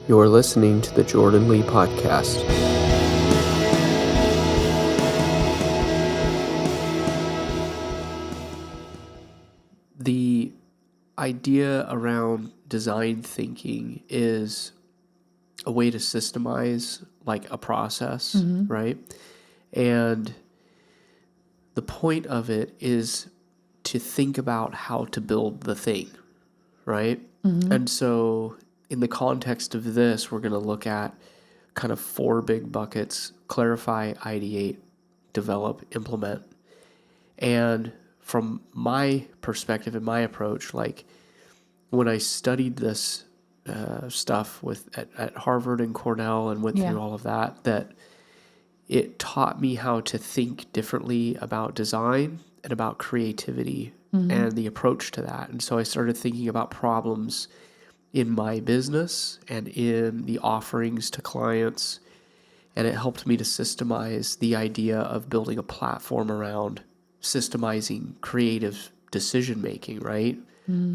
You're listening to the Jordan Lee Podcast. The idea around design thinking is a way to systemize like a process, right? And the point of it is to think about how to build the thing, right? And so in the context of this, we're going to look at kind of 4 big buckets: clarify, ideate, develop, implement. And from my perspective and my approach, like when I studied this stuff at Harvard and Cornell and went through all of that it taught me how to think differently about design and about creativity and the approach to that. And so I started thinking about problems in my business and in the offerings to clients. And it helped me to systemize the idea of building a platform around systemizing creative decision-making, right?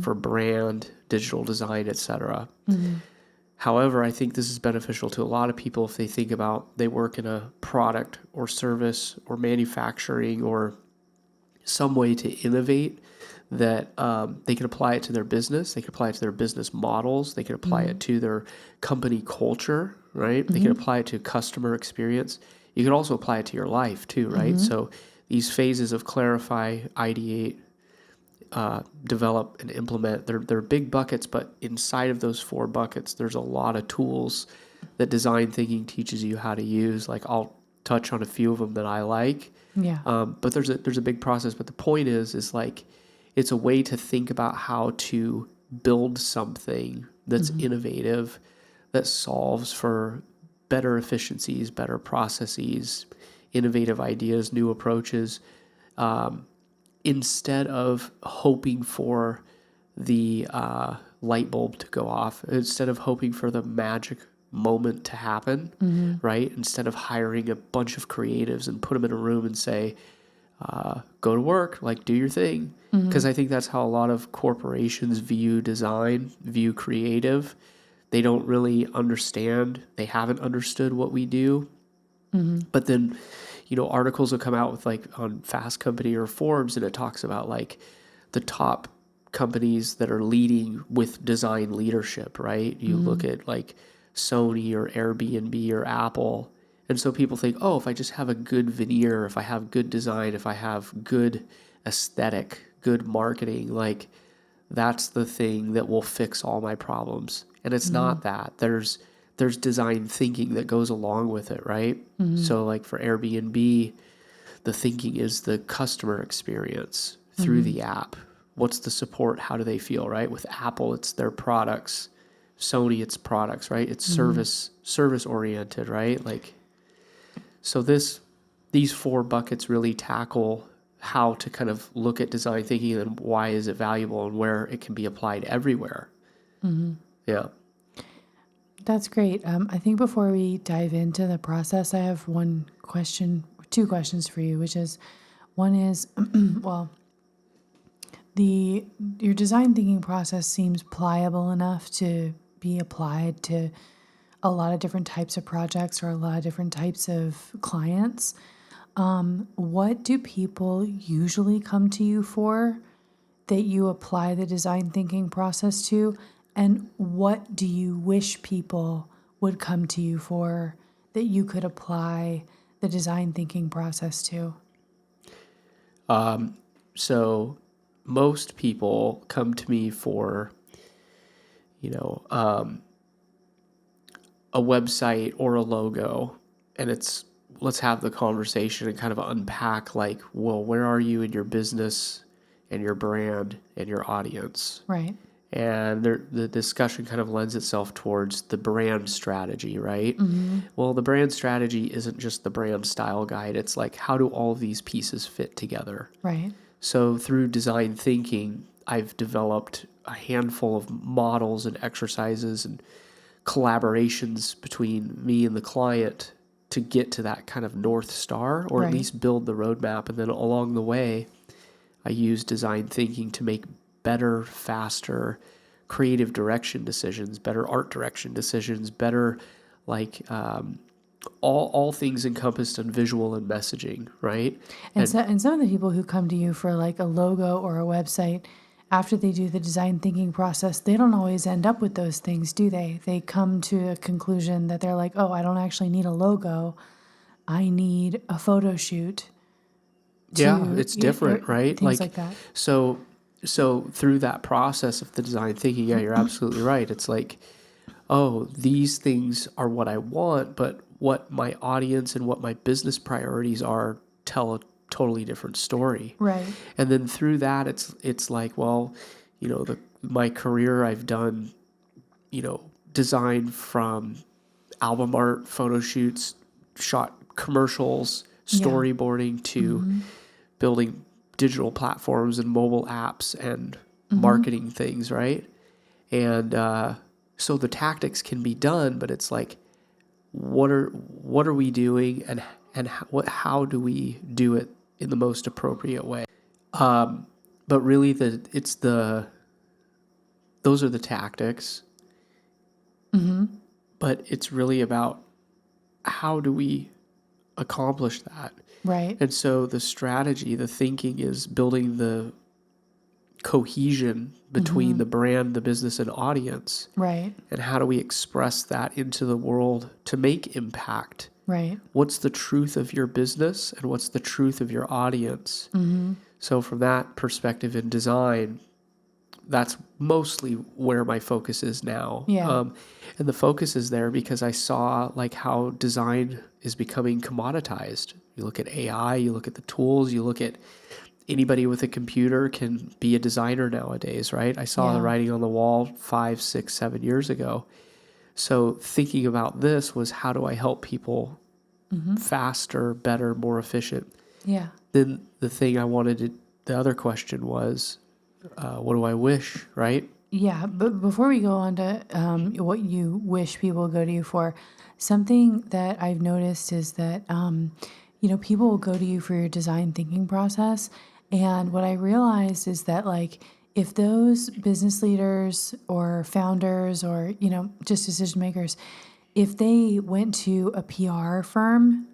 For brand, digital design, etc. However, I think this is beneficial to a lot of people if they think about they work in a product or service or manufacturing or some way to innovate that they can apply it to their business. They can apply it to their business models. They can apply it to their company culture, right? They can apply it to customer experience. You can also apply it to your life too, right? So these phases of clarify, ideate, develop, and implement, they're big buckets, but inside of those 4 buckets, there's a lot of tools that design thinking teaches you how to use. Like I'll touch on a few of them that I like. But there's a big process. But the point is like it's a way to think about how to build something that's innovative, that solves for better efficiencies, better processes, innovative ideas, new approaches, instead of hoping for the light bulb to go off, instead of hoping for the magic moment to happen, right? Instead of hiring a bunch of creatives and put them in a room and say, go to work, like do your thing. Because I think that's how a lot of corporations view design, view creative. They don't really understand. They haven't understood what we do. But then, articles will come out with like on Fast Company or Forbes, and it talks about like the top companies that are leading with design leadership, right? You look at like Sony or Airbnb or Apple. And so people think, oh, if I just have a good veneer, if I have good design, if I have good aesthetic, good marketing, like that's the thing that will fix all my problems. And it's not that. There's design thinking that goes along with it, right? So like for Airbnb, the thinking is the customer experience through the app. What's the support? How do they feel, right? With Apple, it's their products. Sony, it's products, right? It's service oriented, right? Like, so these 4 buckets really tackle how to kind of look at design thinking and why is it valuable and where it can be applied everywhere. Yeah. That's great. I think before we dive into the process, I have 2 questions for you, which is, one is, well, your design thinking process seems pliable enough to be applied to a lot of different types of projects or a lot of different types of clients. What do people usually come to you for that you apply the design thinking process to? And what do you wish people would come to you for that you could apply the design thinking process to? So most people come to me for, a website or a logo, and let's have the conversation and kind of unpack like, well, where are you in your business and your brand and your audience? Right. And the discussion kind of lends itself towards the brand strategy, right? Well, the brand strategy isn't just the brand style guide. It's like, how do all of these pieces fit together? Right. So through design thinking, I've developed a handful of models and exercises and collaborations between me and the client to get to that kind of North Star, or at least build the roadmap. And then along the way, I use design thinking to make better, faster, creative direction decisions, better art direction decisions, better like all things encompassed in visual and messaging, right? And some of the people who come to you for like a logo or a website, after they do the design thinking process, they don't always end up with those things, do they? They come to a conclusion that they're like, oh, I don't actually need a logo. I need a photo shoot. Yeah, it's different, right? Things like that. So through that process of the design thinking, yeah, you're absolutely right. It's like, oh, these things are what I want, but what my audience and what my business priorities are tell a totally different story. Right. And then through that, it's like, well, my career, I've done, design from album art, photo shoots, shot commercials, storyboarding to building digital platforms and mobile apps and marketing things, right? And so the tactics can be done, but it's like, what are we doing, and how do we do it in the most appropriate way? But really, those are the tactics. But it's really about how do we accomplish that? Right. And so the strategy, the thinking is building the cohesion between the brand, the business, and audience. Right. And how do we express that into the world to make impact? Right. What's the truth of your business and what's the truth of your audience? So from that perspective in design, that's mostly where my focus is now. Yeah. And the focus is there because I saw like how design is becoming commoditized. You look at AI, you look at the tools, you look at anybody with a computer can be a designer nowadays, right? I saw the writing on the wall 5, 6, 7 years ago. So thinking about this was, how do I help people faster, better, more efficient? Yeah. Then the other question was, what do I wish, right? Yeah, but before we go on to what you wish people go to you for, something that I've noticed is that, people will go to you for your design thinking process. And what I realized is that, like, if those business leaders or founders or, just decision makers, if they went to a PR firm,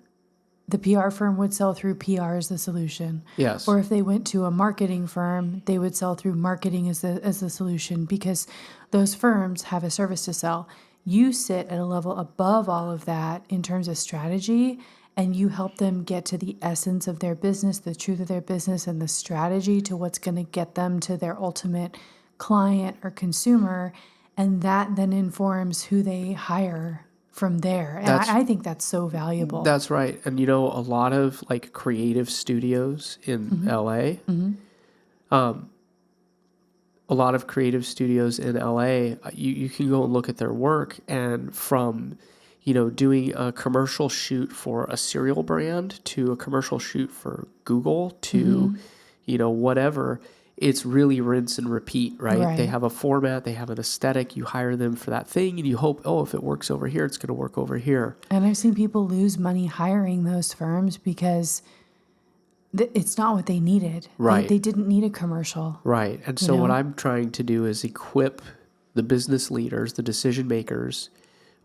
the PR firm would sell through PR as the solution. Yes. Or if they went to a marketing firm, they would sell through marketing as the solution, because those firms have a service to sell. You sit at a level above all of that in terms of strategy, and you help them get to the essence of their business, the truth of their business, and the strategy to what's going to get them to their ultimate client or consumer. And that then informs who they hire from there. And I think that's so valuable. That's right. And a lot of like creative studios in LA, a lot of creative studios in LA, you can go and look at their work, and from, doing a commercial shoot for a cereal brand to a commercial shoot for Google to, whatever, it's really rinse and repeat, right? They have a format, they have an aesthetic, you hire them for that thing, and you hope, if it works over here, it's going to work over here. And I've seen people lose money hiring those firms because it's not what they needed. Right. They didn't need a commercial. Right. And so what I'm trying to do is equip the business leaders, the decision makers,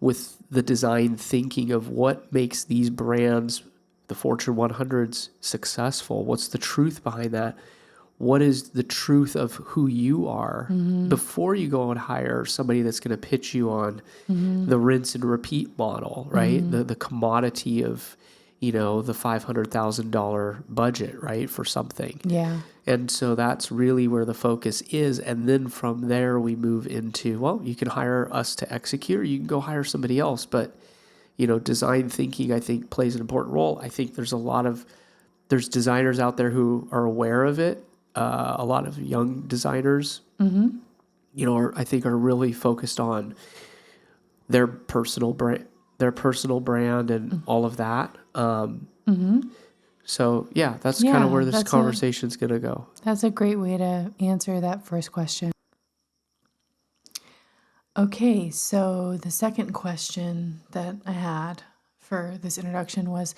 with the design thinking of what makes these brands, the Fortune 100s, successful. What's the truth behind that? What is the truth of who you are before you go and hire somebody that's going to pitch you on the rinse and repeat model, right? The commodity of, the $500,000 budget, right, for something. Yeah. And so that's really where the focus is. And then from there we move into, well, you can hire us to execute, or you can go hire somebody else. But, design thinking, I think, plays an important role. I think there's there's designers out there who are aware of it. A lot of young designers, I think are really focused on their personal brand and all of that. So yeah, that's kind of where this conversation's going to go. That's a great way to answer that first question. Okay, so the second question that I had for this introduction was,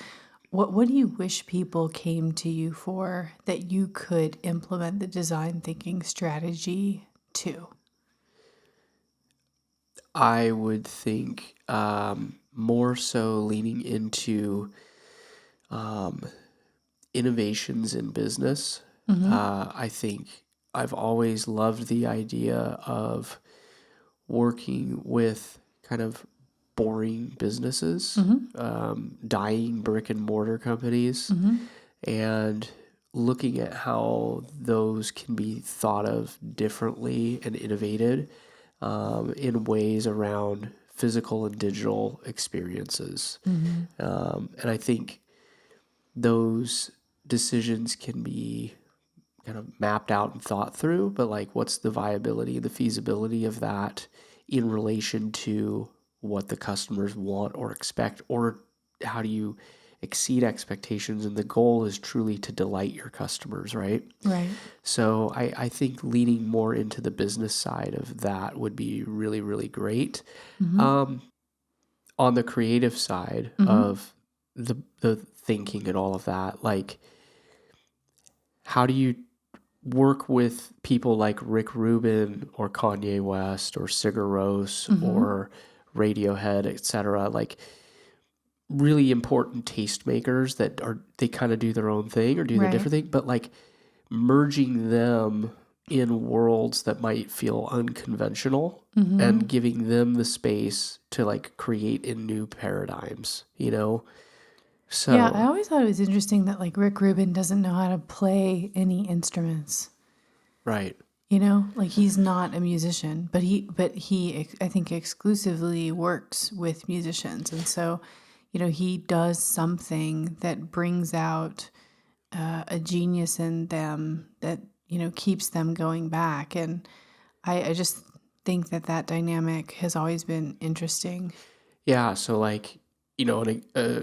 what do you wish people came to you for that you could implement the design thinking strategy to? I would think more so leaning into innovations in business. I think I've always loved the idea of working with kind of boring businesses, dying brick and mortar companies, and looking at how those can be thought of differently and innovated in ways around physical and digital experiences. And I think those decisions can be kind of mapped out and thought through, but like what's the viability, the feasibility of that in relation to what the customers want or expect, or how do you exceed expectations? And the goal is truly to delight your customers, right? Right. So I think leaning more into the business side of that would be really, really great. On the creative side of the thinking and all of that, like how do you work with people like Rick Rubin or Kanye West or Sigur Rós or Radiohead, etc. Like really important tastemakers that are they kind of do their own thing or do their Right. different thing, but like merging them in worlds that might feel unconventional and giving them the space to like create in new paradigms, you know? So Yeah, I always thought it was interesting that like Rick Rubin doesn't know how to play any instruments. right. You know, like he's not a musician, but he I think exclusively works with musicians, and so, you know, he does something that brings out a genius in them that, you know, keeps them going back, and I just think that that dynamic has always been interesting. Yeah, so like, you know,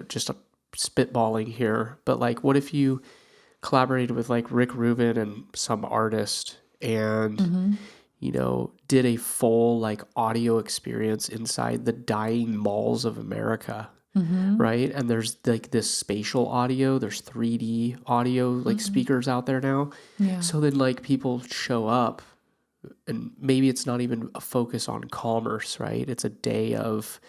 just a spitballing here, but like, what if you collaborated with like Rick Rubin and some artist and, you know, did a full like audio experience inside the dying malls of America, right? And there's like this spatial audio, there's 3D audio like speakers out there now. Yeah. So then like people show up and maybe it's not even a focus on commerce, right? It's a day of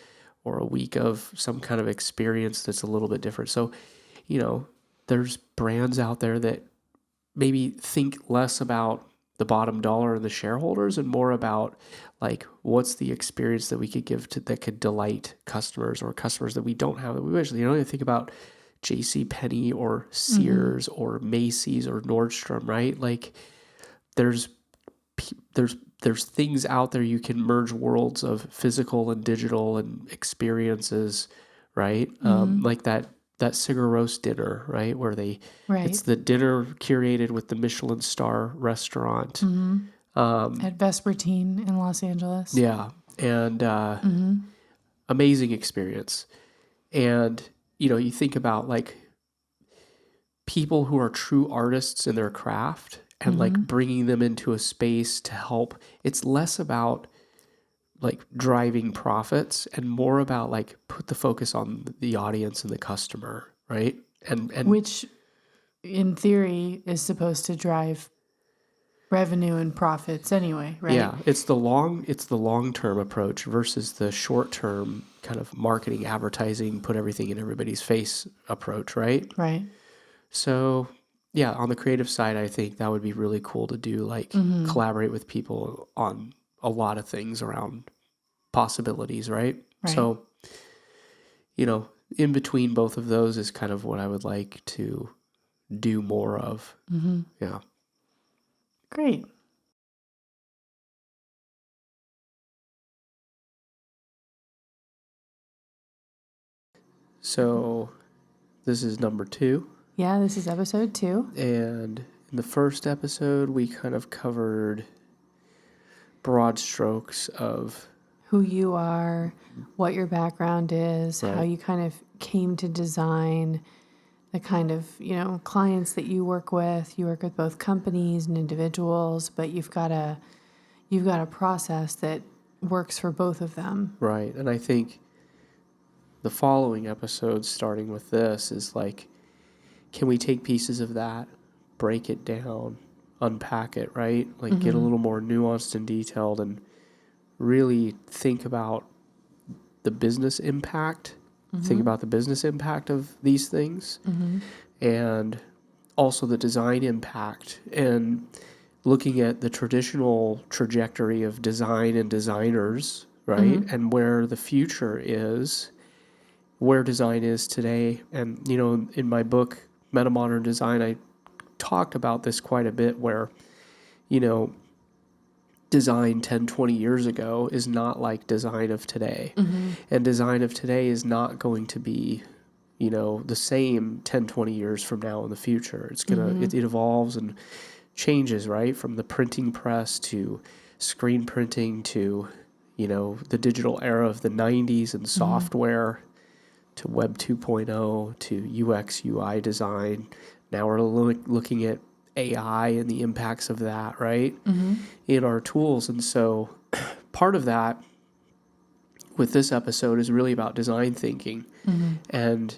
or a week of some kind of experience that's a little bit different. So, you know, there's brands out there that maybe think less about the bottom dollar and the shareholders and more about like what's the experience that we could give to that could delight customers or customers that we don't have that we wish. You know, you think about J.C. Penney or Sears or Macy's or Nordstrom, right? Like there's there's things out there you can merge worlds of physical and digital and experiences, right? Like that Sigur Rós dinner, right, where they Right. it's the dinner curated with the Michelin star restaurant. At Vespertine in Los Angeles. Yeah, and amazing experience. And you know, you think about like people who are true artists in their craft and like bringing them into a space to help. It's less about like driving profits and more about like put the focus on the audience and the customer, right? And Which in theory is supposed to drive revenue and profits anyway, right? yeah, it's the long-term approach versus the short-term kind of marketing, advertising, put everything in everybody's face approach, right? Right. So, yeah, on the creative side, I think that would be really cool to do, like collaborate with people on a lot of things around possibilities, right? Right. So, you know, in between both of those is kind of what I would like to do more of. Yeah. Great. So, this is number 2. Yeah, this is episode 2. And in the first episode, we kind of covered broad strokes of Who you are, what your background is, how Right. you kind of came to design, the kind of, you know, clients that you work with. You work with both companies and individuals, but you've got a process that works for both of them. right. And I think the following episodes, starting with this, is like, can we take pieces of that, break it down, unpack it, right? Like get a little more nuanced and detailed and really think about the business impact, think about the business impact of these things, and also the design impact, and looking at the traditional trajectory of design and designers, right? And where the future is, where design is today. And, in my book, Metamodern Design, I talked about this quite a bit, where, design 10, 20 years ago is not like design of today. And design of today is not going to be, the same 10, 20 years from now in the future. It's going to, it evolves and changes, right? From the printing press to screen printing to, the digital era of the 90s and software to Web 2.0 to UX, UI design. Now we're looking at AI and the impacts of that, right, in our tools. And so part of that with this episode is really about design thinking. And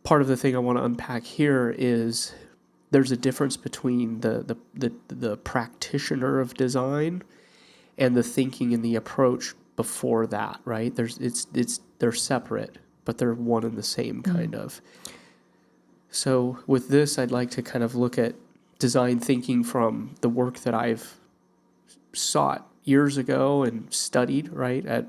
part of the thing I want to unpack here is there's a difference between the practitioner of design and the thinking and the approach before that, right? They're separate, but they're one and the same kind of. So with this, I'd like to kind of look at design thinking from the work that I've sought years ago and studied, right? I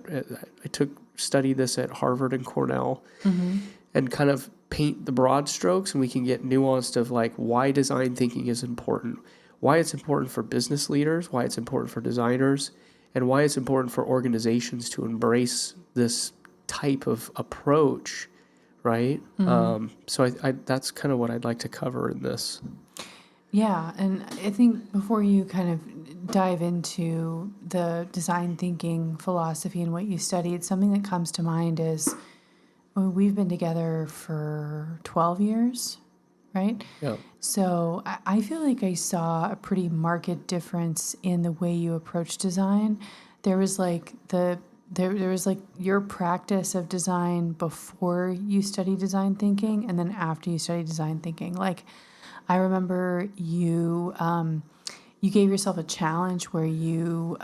studied this at Harvard and Cornell, and kind of paint the broad strokes, and we can get nuanced of like why design thinking is important, why it's important for business leaders, why it's important for designers, and why it's important for organizations to embrace this type of approach, right? So I that's kind of what I'd like to cover in this. Yeah, and I think before you kind of dive into the design thinking philosophy and what you studied, something that comes to mind is we've been together for 12 years, right? Yeah. So I feel like I saw a pretty marked difference in the way you approach design. There was like there was like your practice of design before you studied design thinking, and then after you studied design thinking. Like, I remember you gave yourself a challenge where you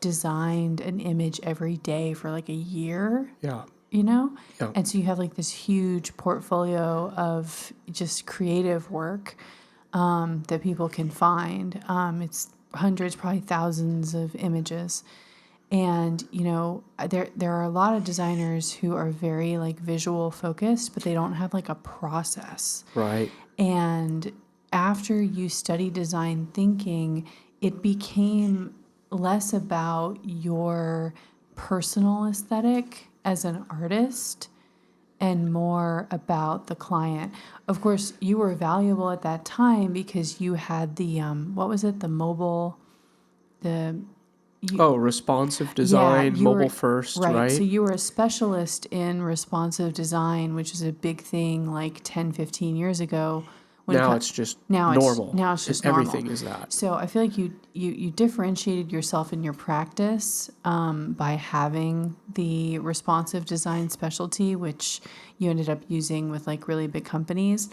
designed an image every day for like a year. Yeah. Yeah. Yeah. And so you have like this huge portfolio of just creative work that people can find. It's hundreds, probably thousands of images. And, there are a lot of designers who are very like visual focused, but they don't have like a process. Right. And after you study design thinking, it became less about your personal aesthetic as an artist and more about the client. Of course, you were valuable at that time because you had the, what was it? The mobile, responsive design, mobile first, right? So you were a specialist in responsive design, which is a big thing like 10, 15 years ago. Now it's just normal. Now it's just normal. Everything is that. So I feel like you differentiated yourself in your practice by having the responsive design specialty, which you ended up using with like really big companies.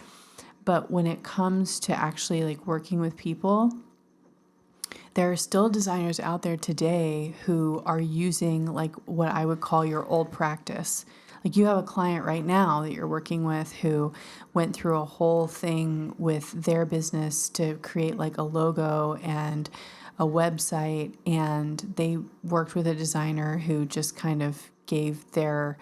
But when it comes to actually like working with people, there are still designers out there today who are using like what I would call your old practice. Like you have a client right now that you're working with who went through a whole thing with their business to create like a logo and a website, and they worked with a designer who just kind of gave their,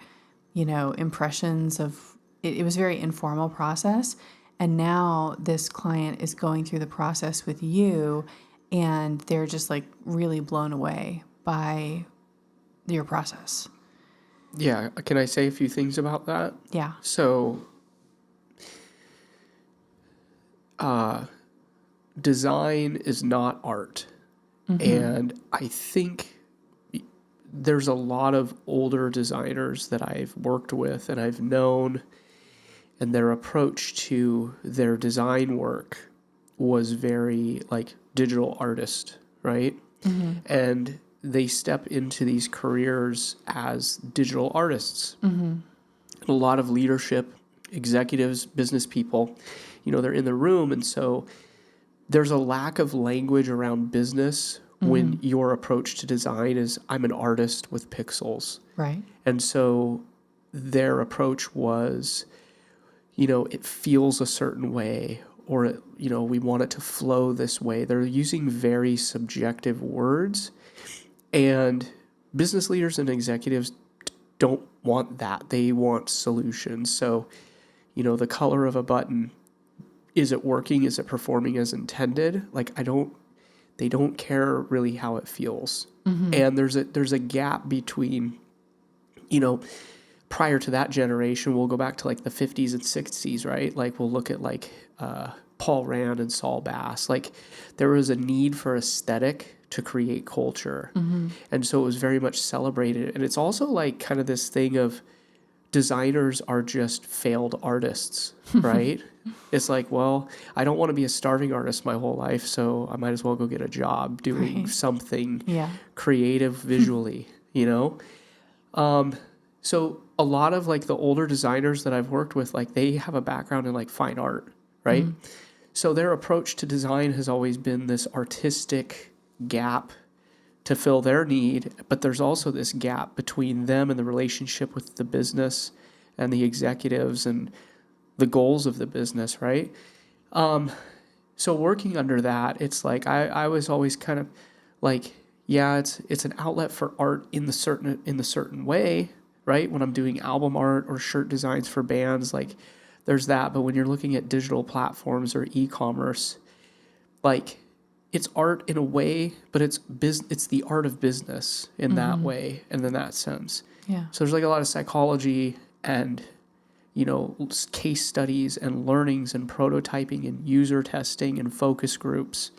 impressions of it. It was a very informal process. And now this client is going through the process with you, and they're just like really blown away by your process. Yeah. Can I say a few things about that? Yeah. So, design is not art. And I think there's a lot of older designers that I've worked with and I've known, and their approach to their design work was very like digital artist, right? And they step into these careers as digital artists. And a lot of leadership, executives, business people, they're in the room. And so there's a lack of language around business when your approach to design is, I'm an artist with pixels. Right. And so their approach was, it feels a certain way, or, we want it to flow this way. They're using very subjective words, and business leaders and executives don't want that. They want solutions. So, the color of a button, is it working? Is it performing as intended? They don't care really how it feels. And there's a gap between, prior to that generation, we'll go back to like the 50s and 60s, right? Like we'll look at Paul Rand and Saul Bass. Like there was a need for aesthetic to create culture. And so it was very much celebrated. And it's also like kind of this thing of designers are just failed artists, right? It's like, well, I don't want to be a starving artist my whole life, so I might as well go get a job doing something creative visually, So a lot of like the older designers that I've worked with, like they have a background in like fine art, right? So their approach to design has always been this artistic gap to fill their need, but there's also this gap between them and the relationship with the business and the executives and the goals of the business, right? So working under that, it's like I was always kind of like, yeah, it's an outlet for art in the certain way, right? When I'm doing album art or shirt designs for bands, like there's that. But when you're looking at digital platforms or e-commerce, like it's art in a way, but it's the art of business in that way and in that sense. Yeah. So there's like a lot of psychology and, case studies and learnings and prototyping and user testing and focus groups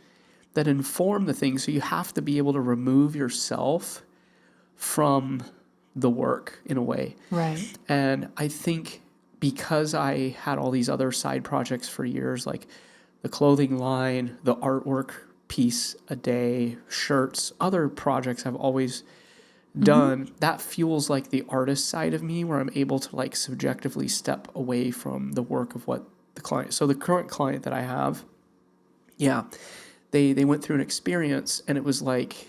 that inform the thing. So you have to be able to remove yourself from the work in a way. Right. And I think because I had all these other side projects for years, like the clothing line, the artwork piece a day, shirts, other projects I've always done, that fuels like the artist side of me where I'm able to like subjectively step away from the work of what the client. So the current client that I have, they went through an experience and it was like,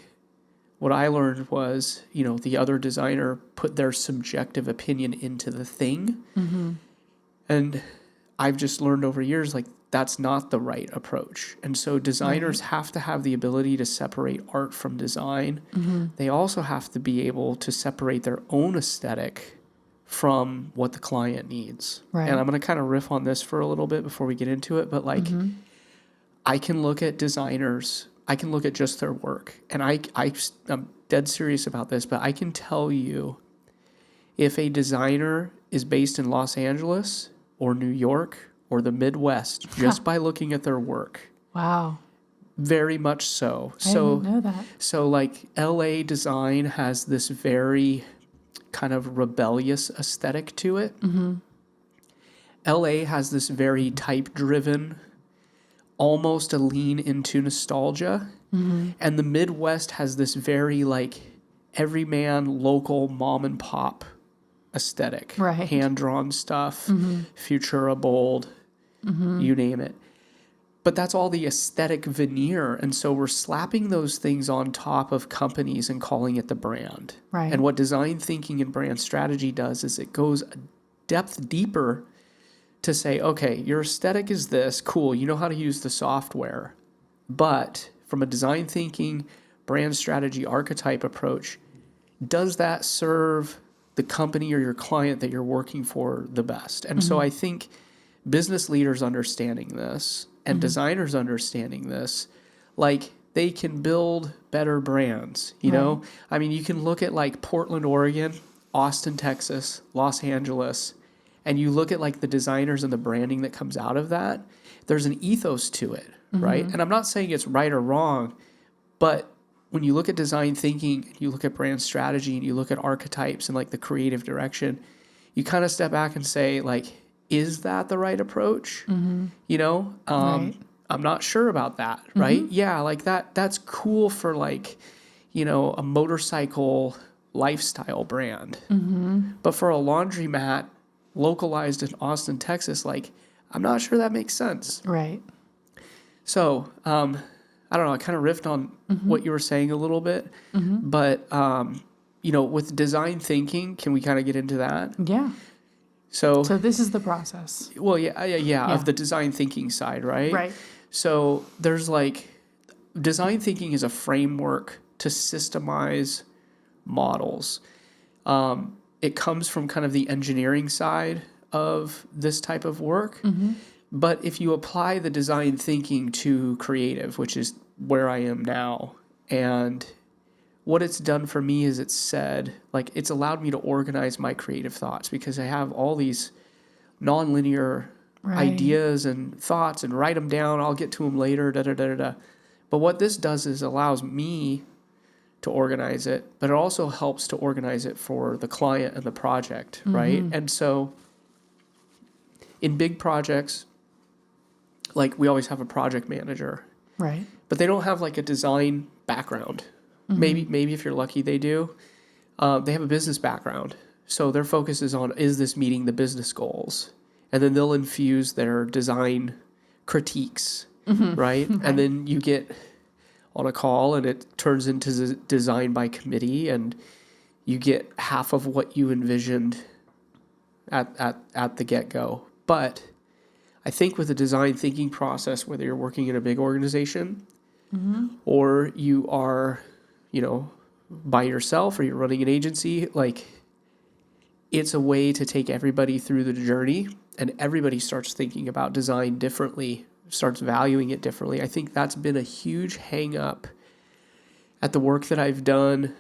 what I learned was, the other designer put their subjective opinion into the thing. And I've just learned over years, like, that's not the right approach. And so designers have to have the ability to separate art from design. They also have to be able to separate their own aesthetic from what the client needs. Right. And I'm going to kind of riff on this for a little bit before we get into it. But like, I can look at designers, I can look at just their work. And I'm dead serious about this, but I can tell you if a designer is based in Los Angeles or New York or the Midwest just by looking at their work. Wow. Very much so. I didn't know that. So like LA design has this very kind of rebellious aesthetic to it. LA has this very type-driven, almost a lean into nostalgia. And the Midwest has this very like everyman, local mom and pop aesthetic. Right. Hand-drawn stuff, Futura bold, you name it. But that's all the aesthetic veneer. And so we're slapping those things on top of companies and calling it the brand. Right. And what design thinking and brand strategy does is it goes a depth deeper to say, okay, your aesthetic is this, cool, you know how to use the software. But from a design thinking, brand strategy, archetype approach, does that serve the company or your client that you're working for the best? And so I think business leaders understanding this and designers understanding this, like they can build better brands, you know? I mean, you can look at like Portland, Oregon, Austin, Texas, Los Angeles, and you look at like the designers and the branding that comes out of that, there's an ethos to it, right? And I'm not saying it's right or wrong, but when you look at design thinking, you look at brand strategy, and you look at archetypes and like the creative direction, you kind of step back and say, like, is that the right approach? You know, I'm not sure about that, right? Yeah, like that's cool for like, you know, a motorcycle lifestyle brand. But for a laundromat localized in Austin, Texas, like, I'm not sure that makes sense. Right. So I don't know, I kind of riffed on what you were saying a little bit, but, with design thinking, can we kind of get into that? Yeah. So this is the process. well, yeah, of the design thinking side, right? Right. So there's design thinking is a framework to systemize models. It comes from kind of the engineering side of this type of work. But if you apply the design thinking to creative, which is where I am now, and what it's done for me is it's allowed me to organize my creative thoughts because I have all these nonlinear ideas and thoughts and write them down. I'll get to them later, da da da da da. But what this does is allows me to organize it, but it also helps to organize it for the client and the project, right? And so in big projects, we always have a project manager, Right. but they don't have a design background. Maybe if you're lucky, they do. They have a business background. So their focus is on, is this meeting the business goals? And then they'll infuse their design critiques, right? And then you get on a call and it turns into design by committee and you get half of what you envisioned at the get-go. But I think with the design thinking process, whether you're working in a big organization or you are, by yourself or you're running an agency, it's a way to take everybody through the journey and everybody starts thinking about design differently, starts valuing it differently. I think that's been a huge hang up at the work that I've done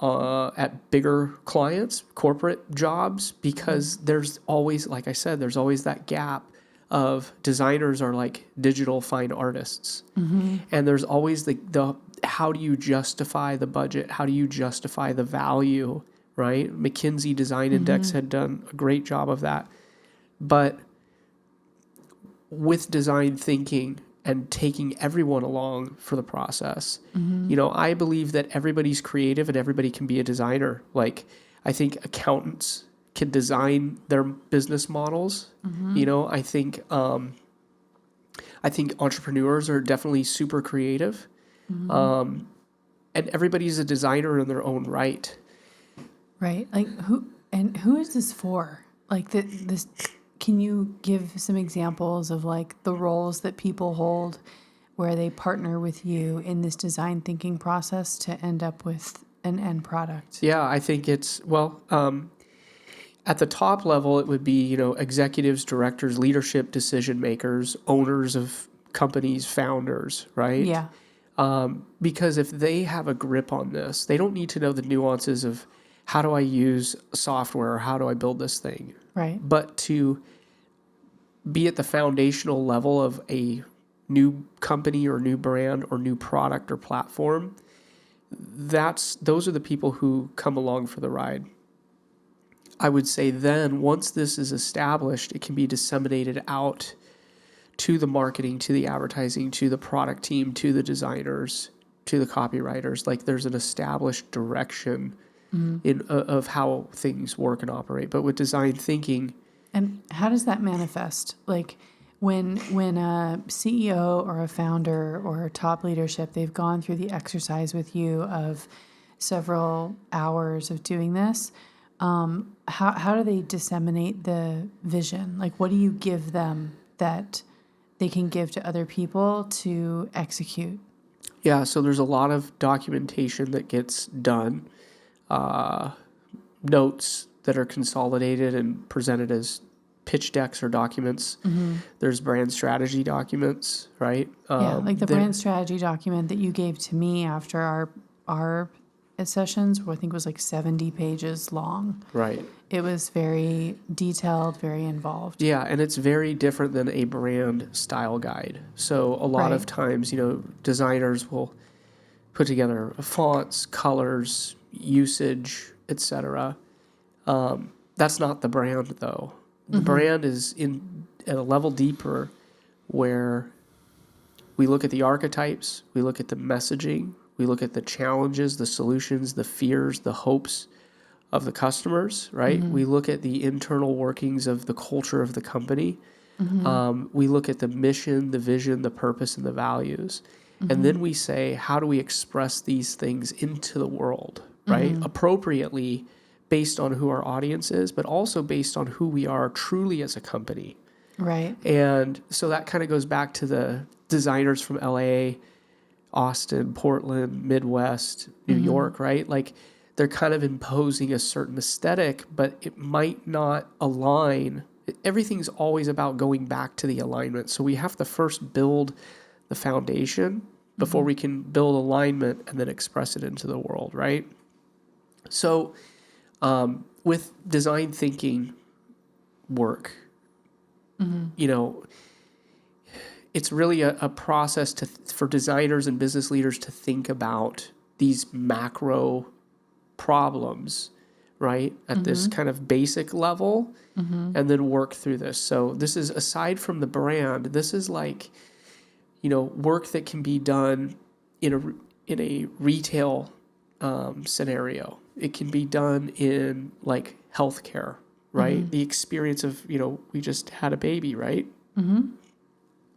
at bigger clients, corporate jobs, because there's always, like I said, there's always that gap of designers are like digital fine artists. And there's always the how do you justify the budget? How do you justify the value, right? McKinsey Design Index had done a great job of that. But with design thinking and taking everyone along for the process, I believe that everybody's creative and everybody can be a designer. I think accountants can design their business models. I think entrepreneurs are definitely super creative. And everybody's a designer in their own right. Right. Who is this for? This, can you give some examples of the roles that people hold where they partner with you in this design thinking process to end up with an end product? Yeah, I think it's, at the top level, it would be, executives, directors, leadership decision makers, owners of companies, founders, right? Yeah. Because if they have a grip on this, they don't need to know the nuances of how do I use software or how do I build this thing. Right. But to be at the foundational level of a new company or new brand or new product or platform, those are the people who come along for the ride. I would say then, once this is established, it can be disseminated out to the marketing, to the advertising, to the product team, to the designers, to the copywriters. There's an established direction of how things work and operate. But with design thinking... And how does that manifest? When a CEO or a founder or top leadership, they've gone through the exercise with you of several hours of doing this, how do they disseminate the vision? What do you give them that they can give to other people to execute? Yeah, so there's a lot of documentation that gets done, notes that are consolidated and presented as pitch decks or documents. There's brand strategy documents, right? The brand strategy document that you gave to me after our sessions, I think was 70 pages long. Right. It was very detailed, very involved. Yeah, and it's very different than a brand style guide. So a lot of times, designers will put together fonts, colors, usage, etc. That's not the brand, though. The brand is at a level deeper where we look at the archetypes, we look at the messaging, we look at the challenges, the solutions, the fears, the hopes of the customers, right? We look at the internal workings of the culture of the company. We look at the mission, the vision, the purpose, and the values. And then we say, how do we express these things into the world, right? Appropriately based on who our audience is, but also based on who we are truly as a company. Right. And so that kind of goes back to the designers from LA, Austin, Portland, Midwest, New York, right? Like they're kind of imposing a certain aesthetic, but it might not align. Everything's always about going back to the alignment. So we have to first build the foundation before we can build alignment and then express it into the world, right? So with design thinking work, you know, it's really a process for designers and business leaders to think about these macro problems, right, at this kind of basic level, and then work through this. So this is, aside from the brand, this is like, you know, work that can be done in a retail scenario. It can be done in like healthcare, right? The experience of, you know, we just had a baby, right?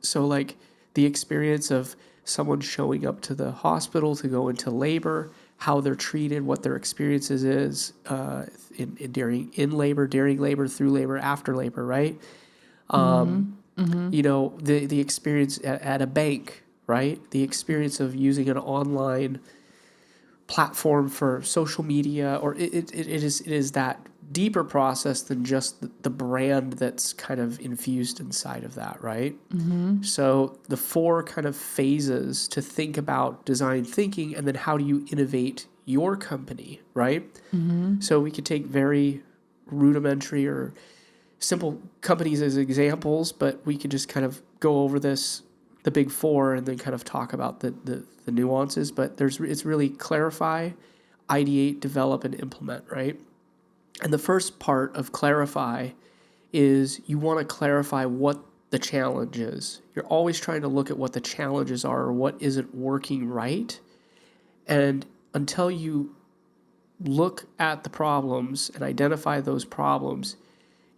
So like the experience of someone showing up to the hospital to go into labor, how they're treated, what their experiences is in labor, during labor, through labor, after labor, right? You know, the experience at a bank, right? The experience of using an online platform for social media, or it is that deeper process than just the brand that's kind of infused inside of that, right? So the 4 kind of phases to think about design thinking, and then how do you innovate your company, right? So we could take very rudimentary or simple companies as examples, but we could just kind of go over the big 4, and then kind of talk about the nuances. But it's really clarify, ideate, develop, and implement, right? And the first part of clarify is you want to clarify what the challenge is. You're always trying to look at what the challenges are, or what isn't working right. And until you look at the problems and identify those problems,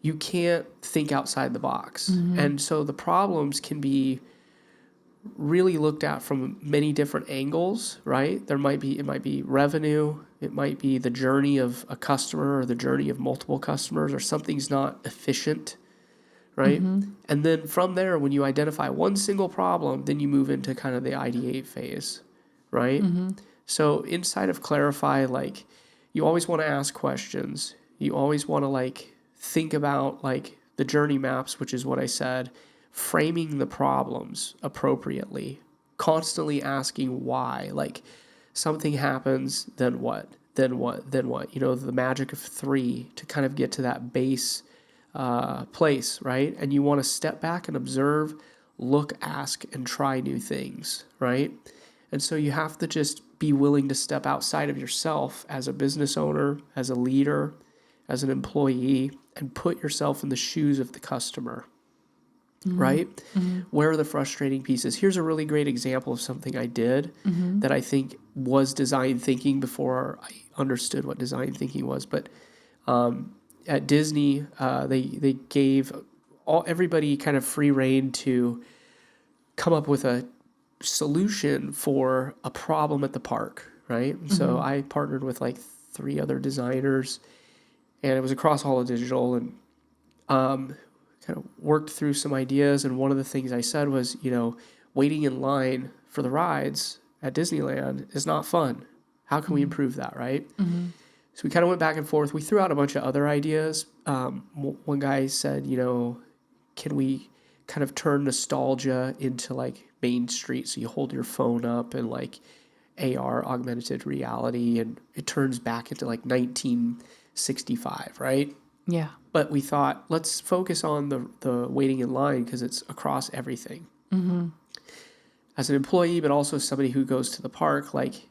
you can't think outside the box. And so the problems can be really looked at from many different angles, right? It might be revenue, it might be the journey of a customer, or the journey of multiple customers, or something's not efficient, right? And then from there, when you identify one single problem, then you move into kind of the ideate phase, right? So inside of clarify, like, you always want to ask questions. You always want to like think about like the journey maps, which is what I said, framing the problems appropriately, constantly asking why. Like, something happens, then what? Then what? Then what? You know, the magic of 3 to kind of get to that base place, right? And you want to step back and observe, look, ask, and try new things, right? And so you have to just be willing to step outside of yourself as a business owner, as a leader, as an employee, and put yourself in the shoes of the customer, right? Where are the frustrating pieces? Here's a really great example of something I did that I think was design thinking before I understood what design thinking was. But at Disney, they gave everybody kind of free rein to come up with a solution for a problem at the park, right? So I partnered with like 3 other designers, and it was across all of digital, and kind of worked through some ideas. And one of the things I said was, you know, waiting in line for the rides at Disneyland is not fun. How can we improve that, right? So we kind of went back and forth. We threw out a bunch of other ideas. One guy said, you know, can we kind of turn nostalgia into like Main Street? So you hold your phone up and like AR, augmented reality, and it turns back into like 1965, right? Yeah. But we thought, let's focus on the waiting in line, because it's across everything. As an employee, but also somebody who goes to the park, like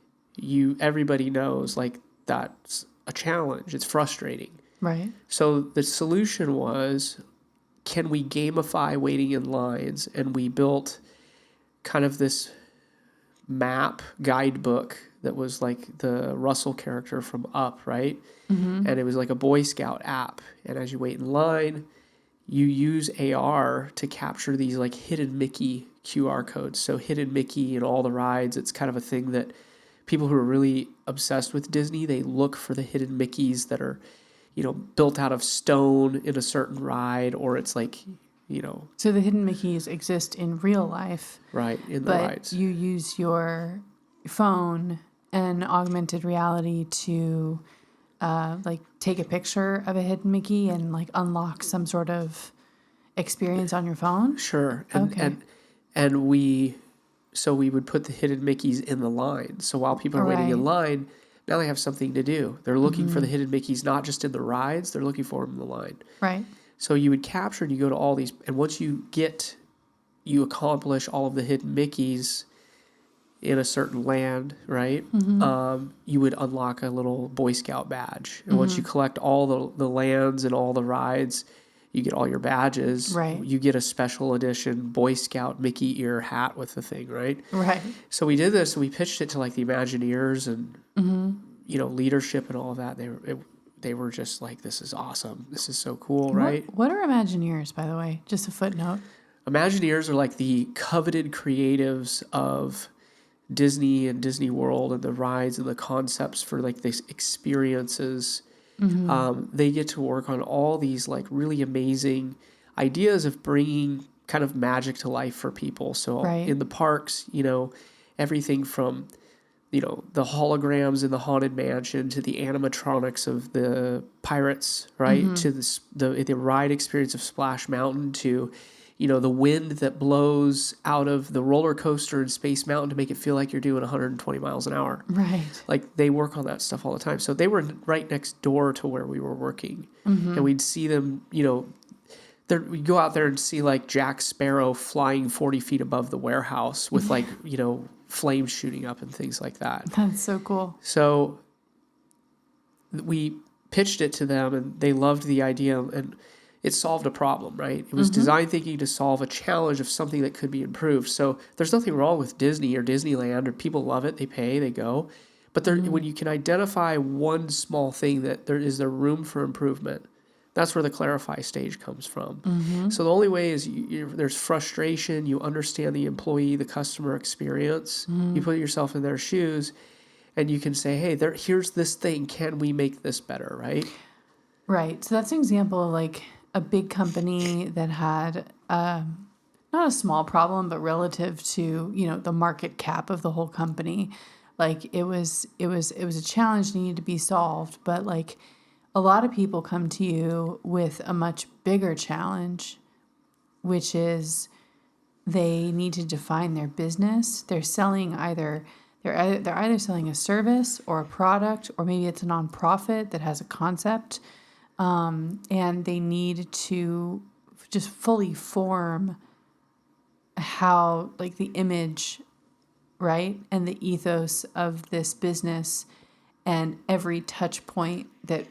everybody knows like that's a challenge. It's frustrating. Right. So the solution was, can we gamify waiting in lines? And we built kind of this map guidebook that was like the Russell character from Up, right? And it was like a Boy Scout app. And as you wait in line, you use AR to capture these like hidden Mickey QR codes. So Hidden Mickey and all the rides, it's kind of a thing that people who are really obsessed with Disney, they look for the hidden Mickeys that are, built out of stone in a certain ride, or it's like, So the hidden Mickeys exist in real life, right, in the rides. But you use your phone and augmented reality to take a picture of a hidden Mickey and like unlock some sort of experience on your phone? Sure. Okay. And we would put the hidden Mickeys in the line. So while people are waiting in line, now they have something to do. They're looking for the hidden Mickeys, not just in the rides, they're looking for them in the line. Right. So you would capture and you go to all these, and once you accomplish all of the hidden Mickeys in a certain land, right? You would unlock a little Boy Scout badge. And once you collect all the lands and all the rides, you get all your badges. Right. You get a special edition Boy Scout Mickey ear hat with the thing, right? Right. So we did this and we pitched it to like the Imagineers and, leadership and all of that. They were just like, this is awesome. This is so cool, right? What are Imagineers, by the way? Just a footnote. Imagineers are like the coveted creatives of Disney and Disney World and the rides and the concepts for like these experiences. They get to work on all these like really amazing ideas of bringing kind of magic to life for people. So in the parks, everything from, the holograms in the Haunted Mansion to the animatronics of the pirates, right? To the ride experience of Splash Mountain to, the wind that blows out of the roller coaster in Space Mountain to make it feel like you're doing 120 miles an hour. Right. Like they work on that stuff all the time. So they were right next door to where we were working. And we'd see them, we'd go out there and see like Jack Sparrow flying 40 feet above the warehouse with like, flames shooting up and things like that. That's so cool. So we pitched it to them and they loved the idea and it solved a problem, right? It was design thinking to solve a challenge of something that could be improved. So there's nothing wrong with Disney or Disneyland, or people love it, they pay, they go. But when you can identify one small thing that there room for improvement, that's where the clarify stage comes from. So the only way is there's frustration, you understand the employee, the customer experience, you put yourself in their shoes, and you can say, hey, here's this thing, can we make this better, right? Right. So that's an example of like a big company that had not a small problem, but relative to, the market cap of the whole company. Like it was a challenge that needed to be solved, but like a lot of people come to you with a much bigger challenge, which is they need to define their business. They're either selling a service or a product, or maybe it's a nonprofit that has a concept, and they need to just fully form how, like, the image, right, and the ethos of this business, and every touch point that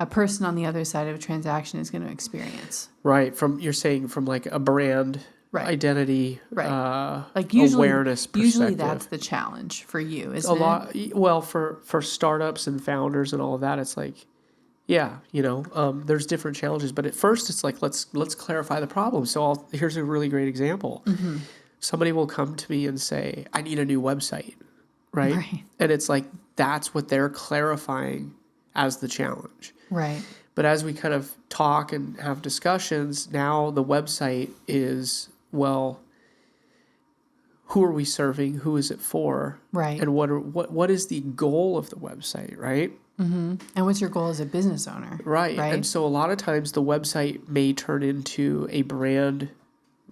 a person on the other side of a transaction is going to experience. Right. You're saying from like a brand identity, like usually, awareness perspective. Usually that's the challenge for you, isn't it? A lot. Well, for startups and founders and all of that, it's like, there's different challenges. But at first, it's like let's clarify the problem. So here's a really great example. Somebody will come to me and say, I need a new website, right? And it's like that's what they're clarifying as the challenge. Right. But as we kind of talk and have discussions, now the website is, well, who are we serving? Who is it for? Right. And what is the goal of the website, right? And what's your goal as a business owner? Right. And so a lot of times the website may turn into a brand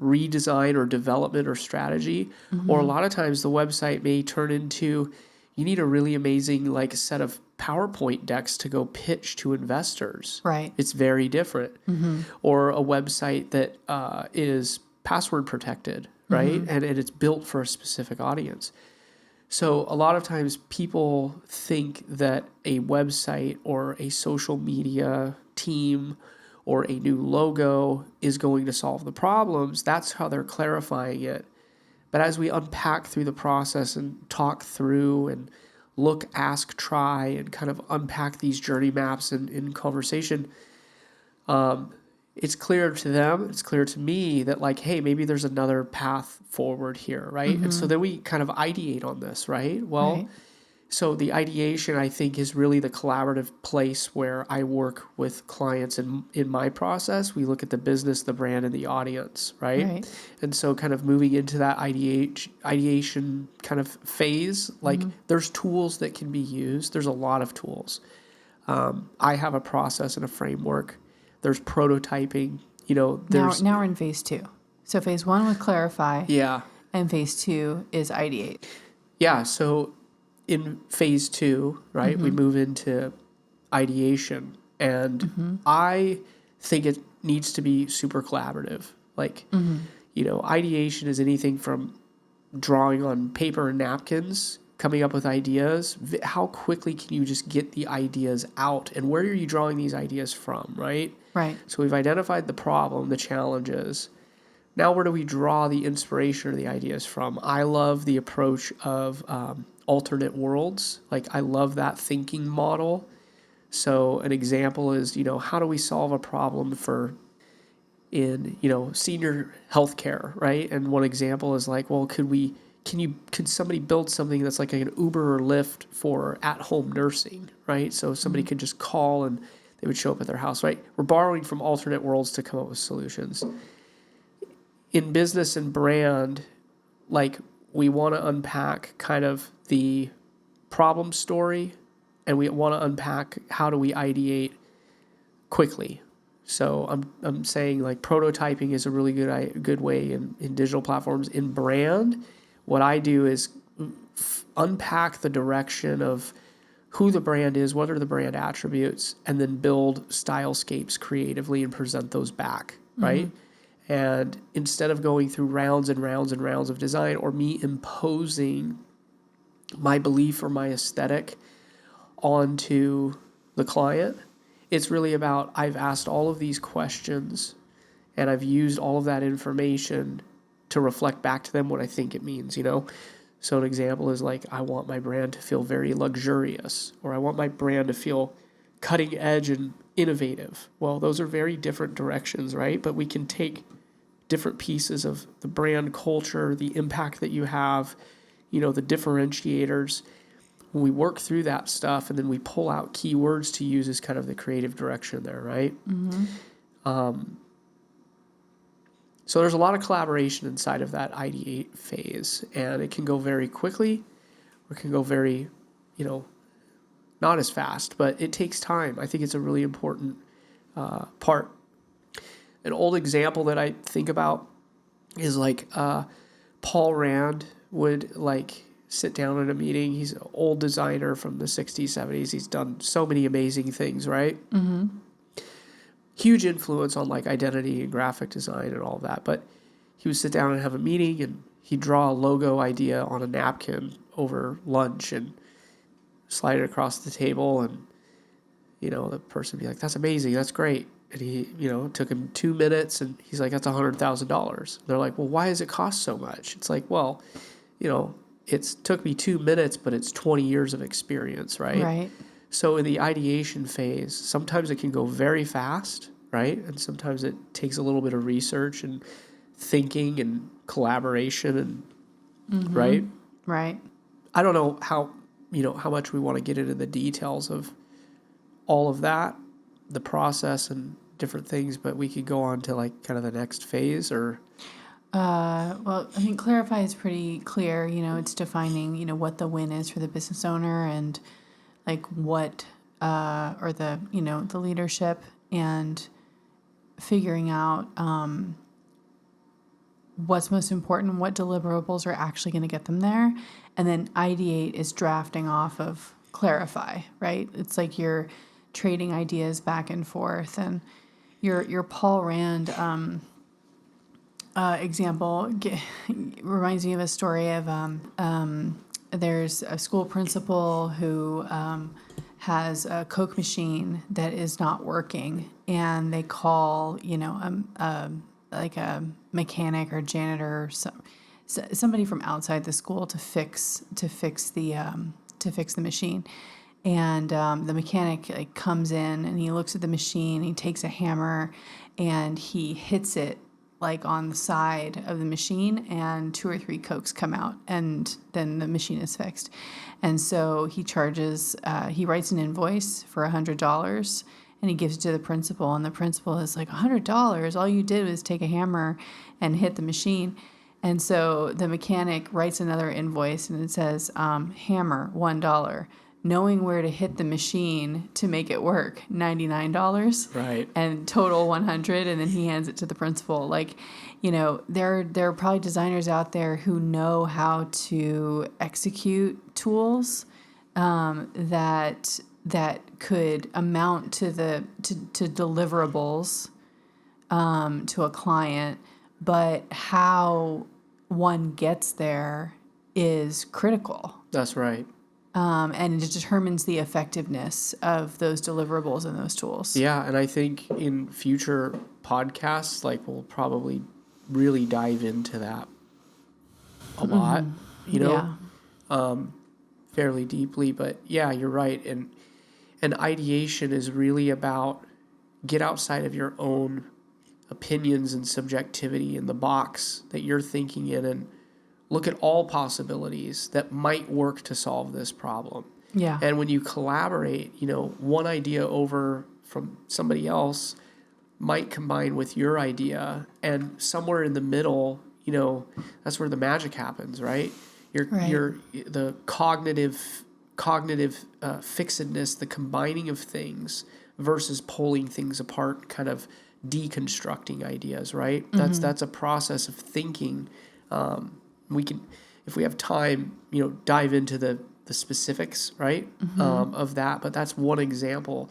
redesign or development or strategy. Or a lot of times the website may turn into, you need a really amazing like set of PowerPoint decks to go pitch to investors. Right. It's very different. Or a website that is password protected, right? And it's built for a specific audience. So a lot of times people think that a website or a social media team or a new logo is going to solve the problems. That's how they're clarifying it. But as we unpack through the process and talk through and look, ask, try, and kind of unpack these journey maps in conversation, it's clear to them, it's clear to me that like, hey, maybe there's another path forward here, right? And so then we kind of ideate on this, right? Well, Right. so the ideation, I think, is really the collaborative place where I work with clients in my process. We look at the business, the brand, and the audience, right? Right. And so kind of moving into that ideation kind of phase, like there's tools that can be used. There's a lot of tools. I have a process and a framework. There's prototyping, there's, Now we're in phase 2. So phase 1 was clarify, yeah. and phase 2 is ideate. Yeah, so in phase 2, right, we move into ideation, and I think it needs to be super collaborative. Like, ideation is anything from drawing on paper and napkins, coming up with ideas. How quickly can you just get the ideas out, and where are you drawing these ideas from, right? Right. So we've identified the problem, the challenges. Now, where do we draw the inspiration or the ideas from? I love the approach of alternate worlds. Like, I love that thinking model. So an example is, how do we solve a problem in senior healthcare, right? And one example is like, well, could somebody build something that's like an Uber or Lyft for at-home nursing, right? So somebody could just call and they would show up at their house, right? We're borrowing from alternate worlds to come up with solutions. In business and brand, like, we want to unpack kind of the problem story, and we want to unpack how do we ideate quickly. So I'm saying like prototyping is a really good way in digital platforms. In brand, what I do is unpack the direction of who the brand is, what are the brand attributes, and then build stylescapes creatively and present those back, right? And instead of going through rounds and rounds and rounds of design, or me imposing my belief or my aesthetic onto the client, it's really about, I've asked all of these questions and I've used all of that information to reflect back to them what I think it means, So an example is like, I want my brand to feel very luxurious, or I want my brand to feel cutting edge and innovative. Well, those are very different directions, right? But we can take different pieces of the brand culture, the impact that you have, the differentiators. When we work through that stuff and then we pull out keywords to use as kind of the creative direction there, right? So there's a lot of collaboration inside of that ideate phase, and it can go very quickly, or it can go very, not as fast, but it takes time. I think it's a really important part. An old example that I think about is like Paul Rand would like sit down in a meeting. He's an old designer from the 60s, 70s. He's done so many amazing things, right? Huge influence on like identity and graphic design and all that. But he would sit down and have a meeting, and he'd draw a logo idea on a napkin over lunch and slide it across the table, and the person would be like, that's amazing, that's great. And he, it took him 2 minutes, and he's like, that's $100,000. They're like, well, why does it cost so much? It's like, well, it's took me 2 minutes, but it's 20 years of experience, right? Right. So in the ideation phase, sometimes it can go very fast, right? And sometimes it takes a little bit of research and thinking and collaboration and right? Right. I don't know how much we want to get into the details of all of that, the process and different things, but we could go on to like kind of the next phase or Well, I think clarify is pretty clear. It's defining, what the win is for the business owner, and like what, or the, the leadership, and figuring out what's most important, what deliverables are actually going to get them there. And then ideate is drafting off of clarify, right? It's like you're trading ideas back and forth. And your Paul Rand example reminds me of a story of there's a school principal who has a Coke machine that is not working, and they call like a mechanic or janitor or somebody from outside the school to fix the machine. And the mechanic like comes in and he looks at the machine. He takes a hammer and he hits it like on the side of the machine, and 2 or 3 Cokes come out, and then the machine is fixed. And so he writes an invoice for $100, and he gives it to the principal, and the principal is like, $100? All you did was take a hammer and hit the machine. And so the mechanic writes another invoice, and it says, hammer, $1. Knowing where to hit the machine to make it work, $99. Right. And total $100, and then he hands it to the principal. Like, there are probably designers out there who know how to execute tools that could amount to deliverables to a client, but how one gets there is critical. That's right. And it determines the effectiveness of those deliverables and those tools. Yeah, and I think in future podcasts, like, we'll probably really dive into that a lot, fairly deeply. But yeah, you're right. And ideation is really about get outside of your own opinions and subjectivity in the box that you're thinking in, and look at all possibilities that might work to solve this problem. Yeah. And when you collaborate, one idea over from somebody else might combine with your idea, and somewhere in the middle, that's where the magic happens, right? The cognitive fixedness, the combining of things versus pulling things apart, kind of deconstructing ideas, right? Mm-hmm. That's a process of thinking. We can, if we have time, dive into the specifics, right, of that. But that's one example,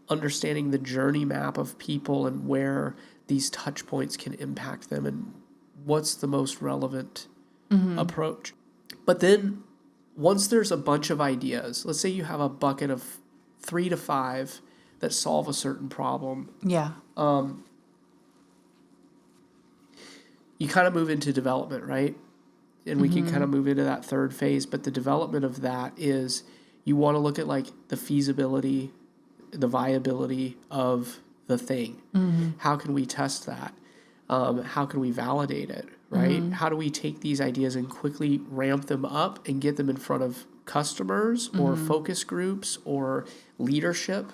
understanding the journey map of people and where these touch points can impact them and what's the most relevant approach. But then once there's a bunch of ideas, let's say you have a bucket of 3 to 5 that solve a certain problem. Yeah. You kind of move into development, right? And we can kind of move into that third phase. But the development of that is you want to look at like the feasibility, the viability of the thing. Mm-hmm. How can we test that? How can we validate it, right? Mm-hmm. How do we take these ideas and quickly ramp them up and get them in front of customers or focus groups or leadership,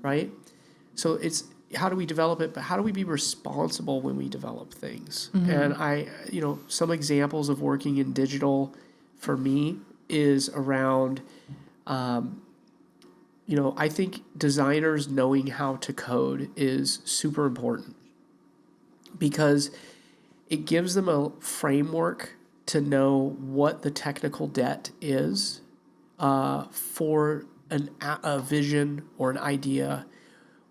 right? So it's how do we develop it, but how do we be responsible when we develop things? Mm-hmm. And some examples of working in digital for me is around, I think designers knowing how to code is super important because it gives them a framework to know what the technical debt is for a vision or an idea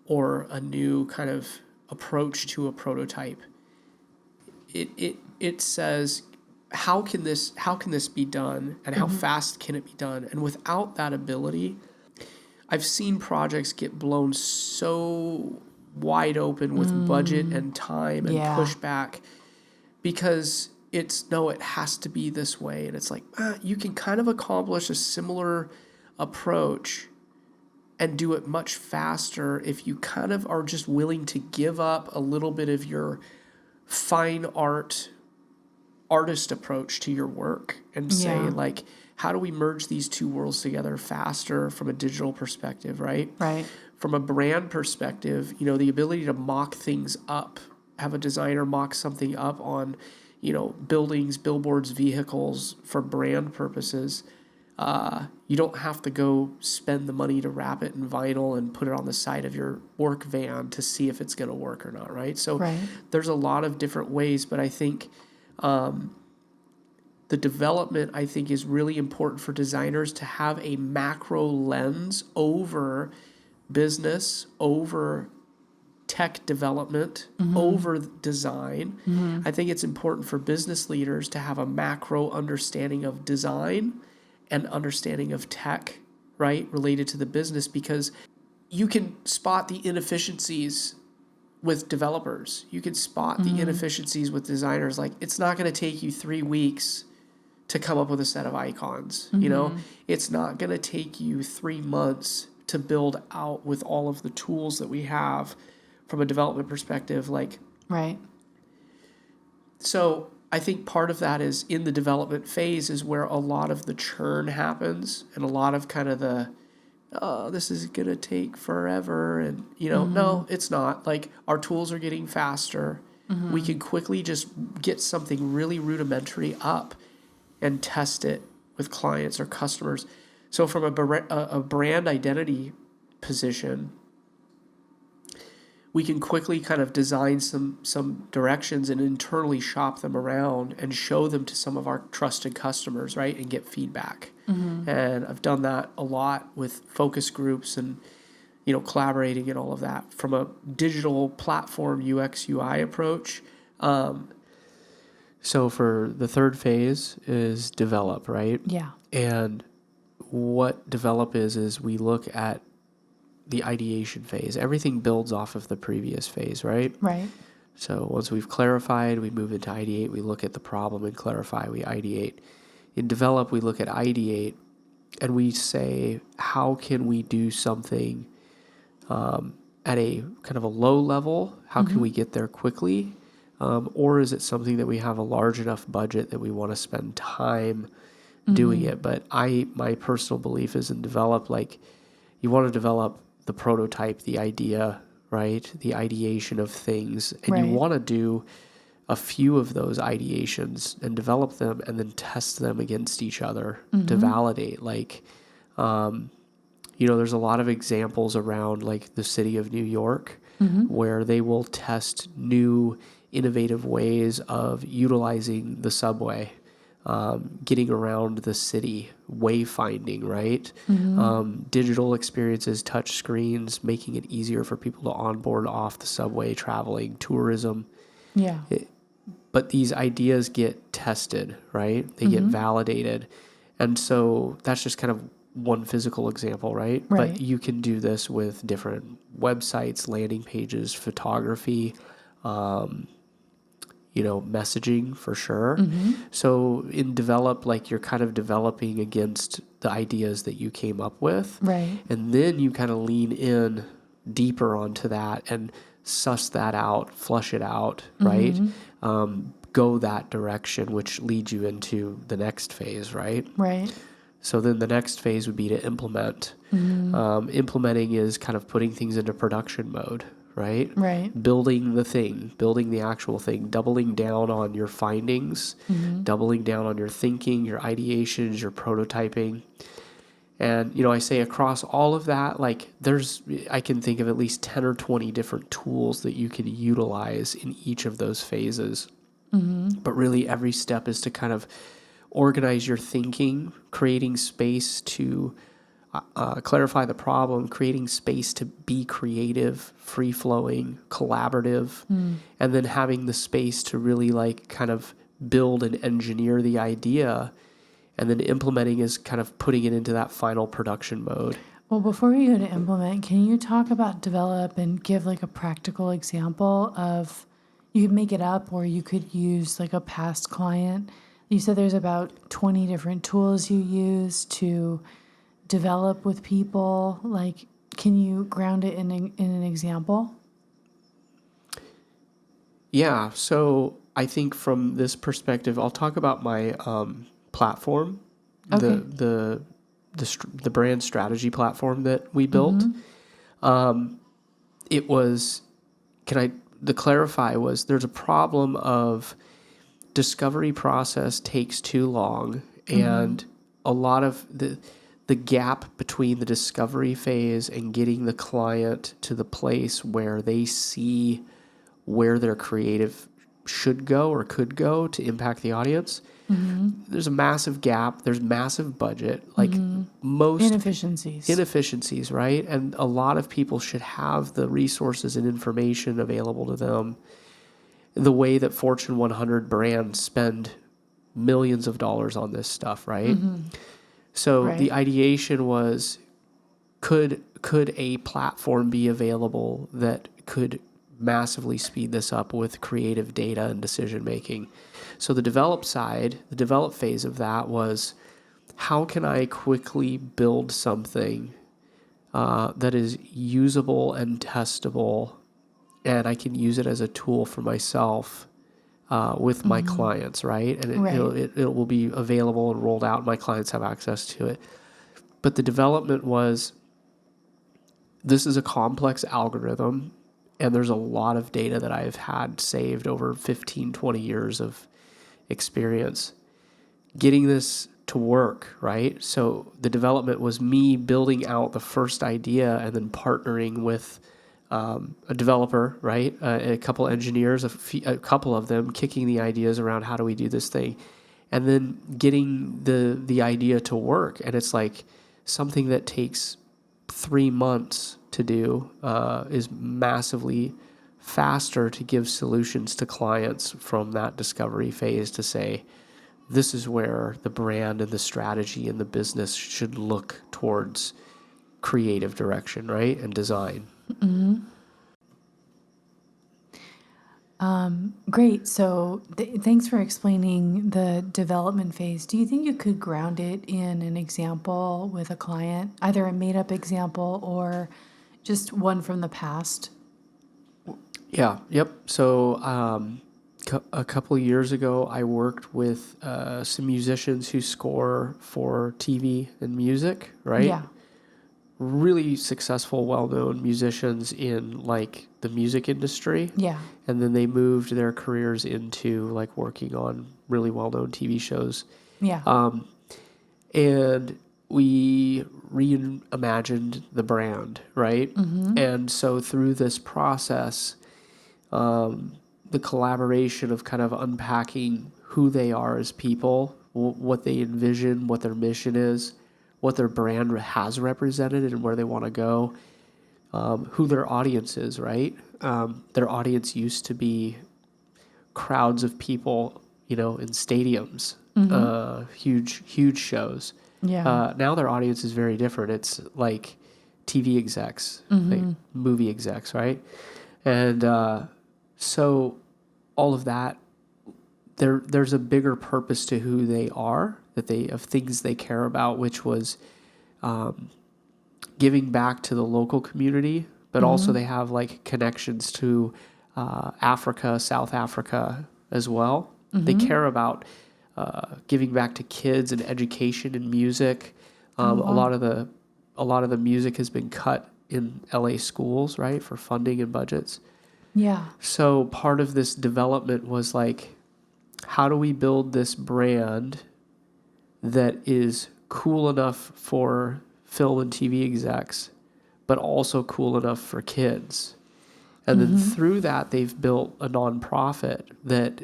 or a new kind of approach to a prototype. It says, how can this be done, and how fast can it be done? And without that ability, I've seen projects get blown so wide open with budget and time and pushback because it has to be this way. And it's like, you can kind of accomplish a similar approach and do it much faster if you kind of are just willing to give up a little bit of your fine artist approach to your work and say, like, how do we merge these two worlds together faster from a digital perspective, right? Right. From a brand perspective, the ability to mock things up, have a designer mock something up on, buildings, billboards, vehicles for brand purposes. You don't have to go spend the money to wrap it in vinyl and put it on the side of your work van to see if it's going to work or not, right? So there's a lot of different ways, but I think the development, I think, is really important for designers to have a macro lens over business, over tech development, over design. I think it's important for business leaders to have a macro understanding of design and understanding of tech, right, related to the business, because you can spot the inefficiencies with developers. You can spot the inefficiencies with designers. Like, it's not going to take you 3 weeks to come up with a set of icons. You know, it's not going to take you 3 months to build out with all of the tools that we have from a development perspective. Like, Right. so I think part of that is in the development phase is where a lot of the churn happens and a lot of kind of the, oh, this is going to take forever. And, you know, no, it's not. Like, our tools are getting faster. We can quickly just get something really rudimentary up and test it with clients or customers. So from a brand identity position, we can quickly kind of design some directions and internally shop them around and show them to some of our trusted customers, right, and get feedback. And I've done that a lot with focus groups and, you know, collaborating and all of that from a digital platform UX UI approach. So for the third phase is develop, right? Yeah. And what develop is we look at the ideation phase. Everything builds off of the previous phase, right? Right. So once we've clarified, we move into ideate. We look at the problem and clarify. We ideate. In develop, we look at ideate, and we say, how can we do something at a kind of a low level? How can we get there quickly? Or is it something that we have a large enough budget that we want to spend time doing it? But my personal belief is in develop, like, you want to develop the prototype, the idea, right? The ideation of things. And you want to do a few of those ideations and develop them and then test them against each other to validate. Like, you know, there's a lot of examples around like the city of New York where they will test new innovative ways of utilizing the subway, getting around the city, wayfinding, right? Digital experiences, touch screens, making it easier for people to onboard off the subway, traveling, tourism. Yeah. But these ideas get tested, right? They get validated. And so that's just kind of one physical example, right? But you can do this with different websites, landing pages, photography, you know, messaging for sure. So in develop, like, you're kind of developing against the ideas that you came up with. Right. And then you kind of lean in deeper onto that and suss that out, flush it out, right? Go that direction, which leads you into the next phase, right? Right. So then the next phase would be to implement. Implementing is kind of putting things into production mode, right? Right. Building the thing, building the actual thing, doubling down on your findings, doubling down on your thinking, your ideations, your prototyping. And, you know, I say across all of that, like, I can think of at least 10 or 20 different tools that you can utilize in each of those phases. But really every step is to kind of organize your thinking, creating space to clarify the problem, creating space to be creative, free-flowing, collaborative, and then having the space to really, like, kind of build and engineer the idea, and then implementing is kind of putting it into that final production mode. Well, before we go to implement, can you talk about develop and give like a practical example of, you could make it up or you could use like a past client. You said there's about 20 different tools you use to develop with people. Like, can you ground it in an example? Yeah, so I think from this perspective, I'll talk about my platform, the brand strategy platform that we built. It was, the clarify was, there's a problem of discovery process takes too long, and a lot of the gap between the discovery phase and getting the client to the place where they see where their creative should go or could go to impact the audience. There's a massive gap. There's massive budget, like most inefficiencies, right? And a lot of people should have the resources and information available to them the way that Fortune 100 brands spend millions of dollars on this stuff, right? So the ideation was, could a platform be available that could massively speed this up with creative data and decision making. So the develop phase of that was, how can I quickly build something that is usable and testable, and I can use it as a tool for myself with my clients, right? And it will be available and rolled out. My clients have access to it. But the development was, this is a complex algorithm, and there's a lot of data that I've had saved over 15, 20 years of experience getting this to work, right? So the development was me building out the first idea and then partnering with a developer, right? A couple engineers, a couple of them kicking the ideas around, how do we do this thing? And then getting the idea to work. And it's like something that takes 3 months to do is massively faster to give solutions to clients from that discovery phase to say, this is where the brand and the strategy and the business should look towards creative direction, right? And design. Great. So thanks for explaining the development phase. Do you think you could ground it in an example with a client, either a made up example or just one from the past? Yeah. Yep. So a couple of years ago, I worked with some musicians who score for TV and music, right? Yeah. Really successful, well-known musicians in like the music industry. Yeah. And then they moved their careers into like working on really well-known TV shows. Yeah. And we reimagined the brand, right? And so through this process, the collaboration of kind of unpacking who they are as people, what they envision, what their mission is, what their brand has represented and where they want to go, who their audience is, right? Their audience used to be crowds of people, in stadiums, huge shows. Yeah. Now their audience is very different. It's like TV execs, like movie execs, right? And so all of that, there's a bigger purpose to who they are, of things they care about, which was giving back to the local community, but also they have like connections to Africa, South Africa as well. They care about giving back to kids and education and music. A lot of the music has been cut in LA schools, right, for funding and budgets. Yeah. So part of this development was like, how do we build this brand that is cool enough for film and TV execs, but also cool enough for kids? And then through that, they've built a nonprofit that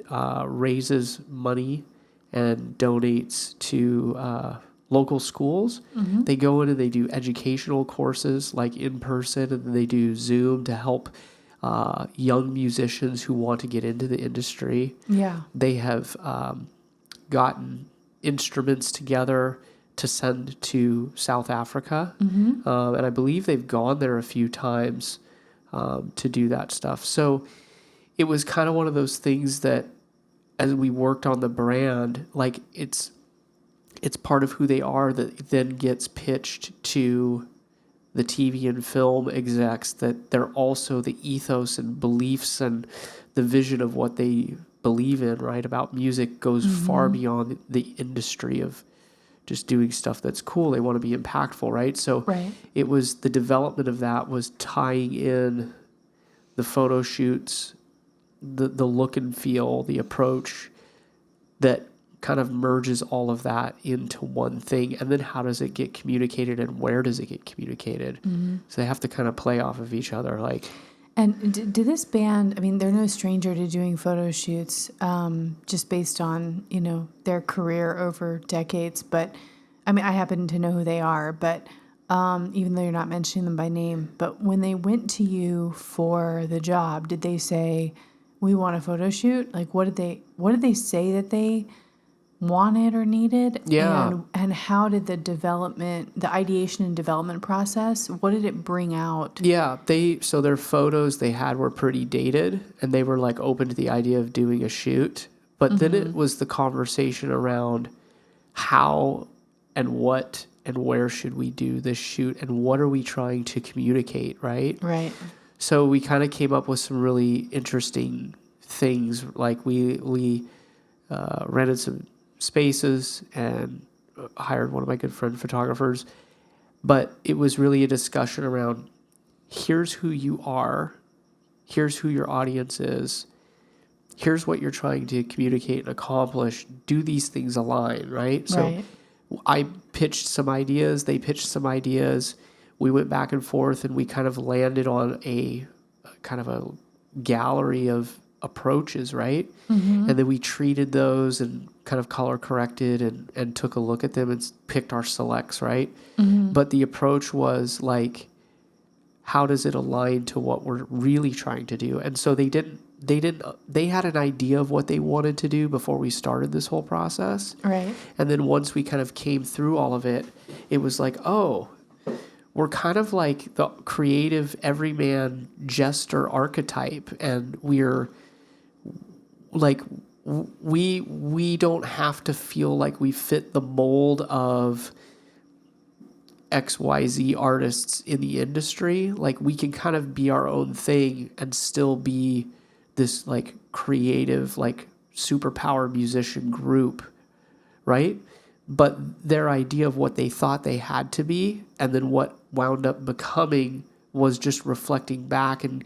raises money and donates to local schools. They go in and they do educational courses like in person, and then they do Zoom to help young musicians who want to get into the industry. Yeah. They have gotten instruments together to send to South Africa. And I believe they've gone there a few times to do that stuff. So it was kind of one of those things that as we worked on the brand, like it's part of who they are that then gets pitched to the TV and film execs, that they're also the ethos and beliefs and the vision of what they believe in, right, about music goes far beyond the industry of just doing stuff that's cool. They want to be impactful, right? So it was the development of that was tying in the photo shoots, the look and feel, the approach that kind of merges all of that into one thing. And then how does it get communicated and where does it get communicated? So they have to kind of play off of each other. Like, and did this band, I mean, they're no stranger to doing photo shoots, just based on, their career over decades. But I mean, I happen to know who they are, but even though you're not mentioning them by name, but when they went to you for the job, did they say, we want a photo shoot? Like, what did they say that they wanted or needed? Yeah. And how did the ideation and development process, what did it bring out? Yeah, so their photos they had were pretty dated, and they were like open to the idea of doing a shoot. But then it was the conversation around how and what and where should we do this shoot, and what are we trying to communicate, right? Right. So we kind of came up with some really interesting things. Like we rented some spaces and hired one of my good friend photographers. But it was really a discussion around, here's who you are, here's who your audience is, here's what you're trying to communicate and accomplish. Do these things align, right? So Right. I pitched some ideas, they pitched some ideas. We went back and forth, and we kind of landed on a kind of a gallery of approaches, right? And then we treated those and kind of color corrected and took a look at them and picked our selects, right? But the approach was like, how does it align to what we're really trying to do? And so they had an idea of what they wanted to do before we started this whole process. Right. And then once we kind of came through all of it, it was like, oh, we're kind of like the creative everyman jester archetype, and we're like, we don't have to feel like we fit the mold of XYZ artists in the industry. Like, we can kind of be our own thing and still be this like creative, like superpower musician group, right? But their idea of what they thought they had to be, and then what wound up becoming, was just reflecting back and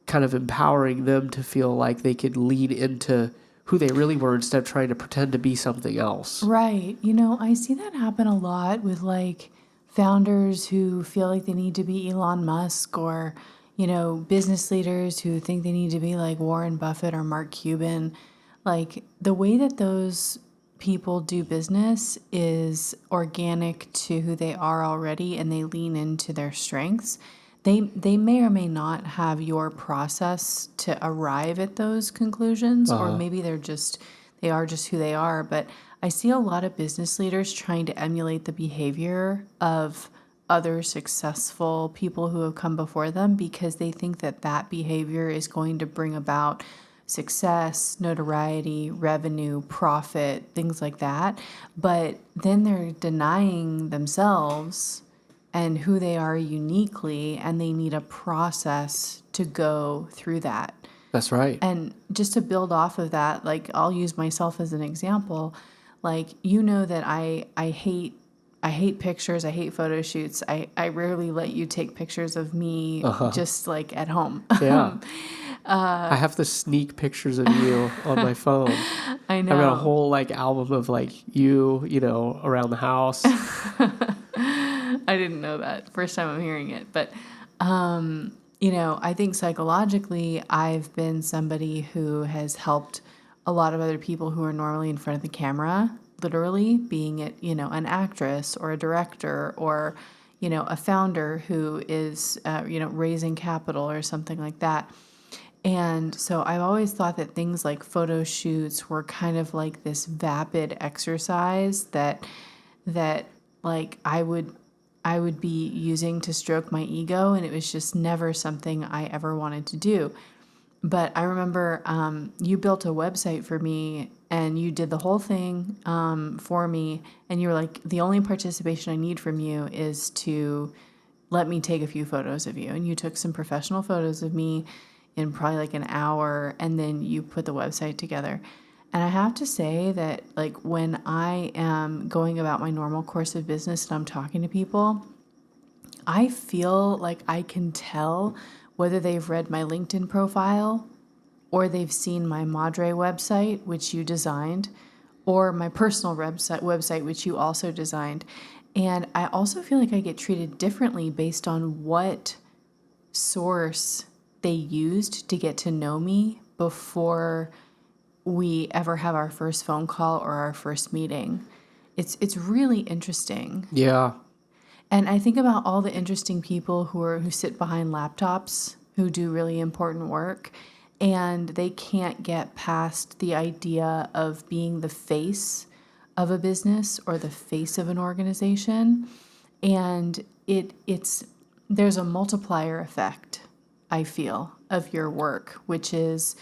kind of empowering them to feel like they could lean into who they really were instead of trying to pretend to be something else. Right. I see that happen a lot with like founders who feel like they need to be Elon Musk, or, business leaders who think they need to be like Warren Buffett or Mark Cuban. Like, the way that those people do business is organic to who they are already, and they lean into their strengths. They may or may not have your process to arrive at those conclusions, or maybe they are just who they are. But I see a lot of business leaders trying to emulate the behavior of other successful people who have come before them, because they think that that behavior is going to bring about success, notoriety, revenue, profit, things like that. But then they're denying themselves and who they are uniquely, and they need a process to go through that. That's right. And just to build off of that, like, I'll use myself as an example. Like, that I hate pictures. I hate photo shoots. I rarely let you take pictures of me just like at home. Yeah. I have to sneak pictures of you on my phone. I know. I've got a whole like album of like you, around the house. I didn't know that. First time I'm hearing it. But, I think psychologically, I've been somebody who has helped a lot of other people who are normally in front of the camera, literally, being it, an actress or a director, or, a founder who is, raising capital or something like that. And so I've always thought that things like photo shoots were kind of like this vapid exercise that like I would be using to stroke my ego, and it was just never something I ever wanted to do. But I remember you built a website for me, and you did the whole thing for me, and you were like, the only participation I need from you is to let me take a few photos of you. And you took some professional photos of me in probably like an hour, and then you put the website together. And I have to say that, like, when I am going about my normal course of business and I'm talking to people, I feel like I can tell whether they've read my LinkedIn profile, or they've seen my Madre website, which you designed, or my personal website, which you also designed. And I also feel like I get treated differently based on what source they used to get to know me before we ever have our first phone call or our first meeting. It's really interesting. Yeah. And I think about all the interesting people who sit behind laptops, who do really important work, and they can't get past the idea of being the face of a business or the face of an organization. And there's a multiplier effect, I feel, of your work, which is,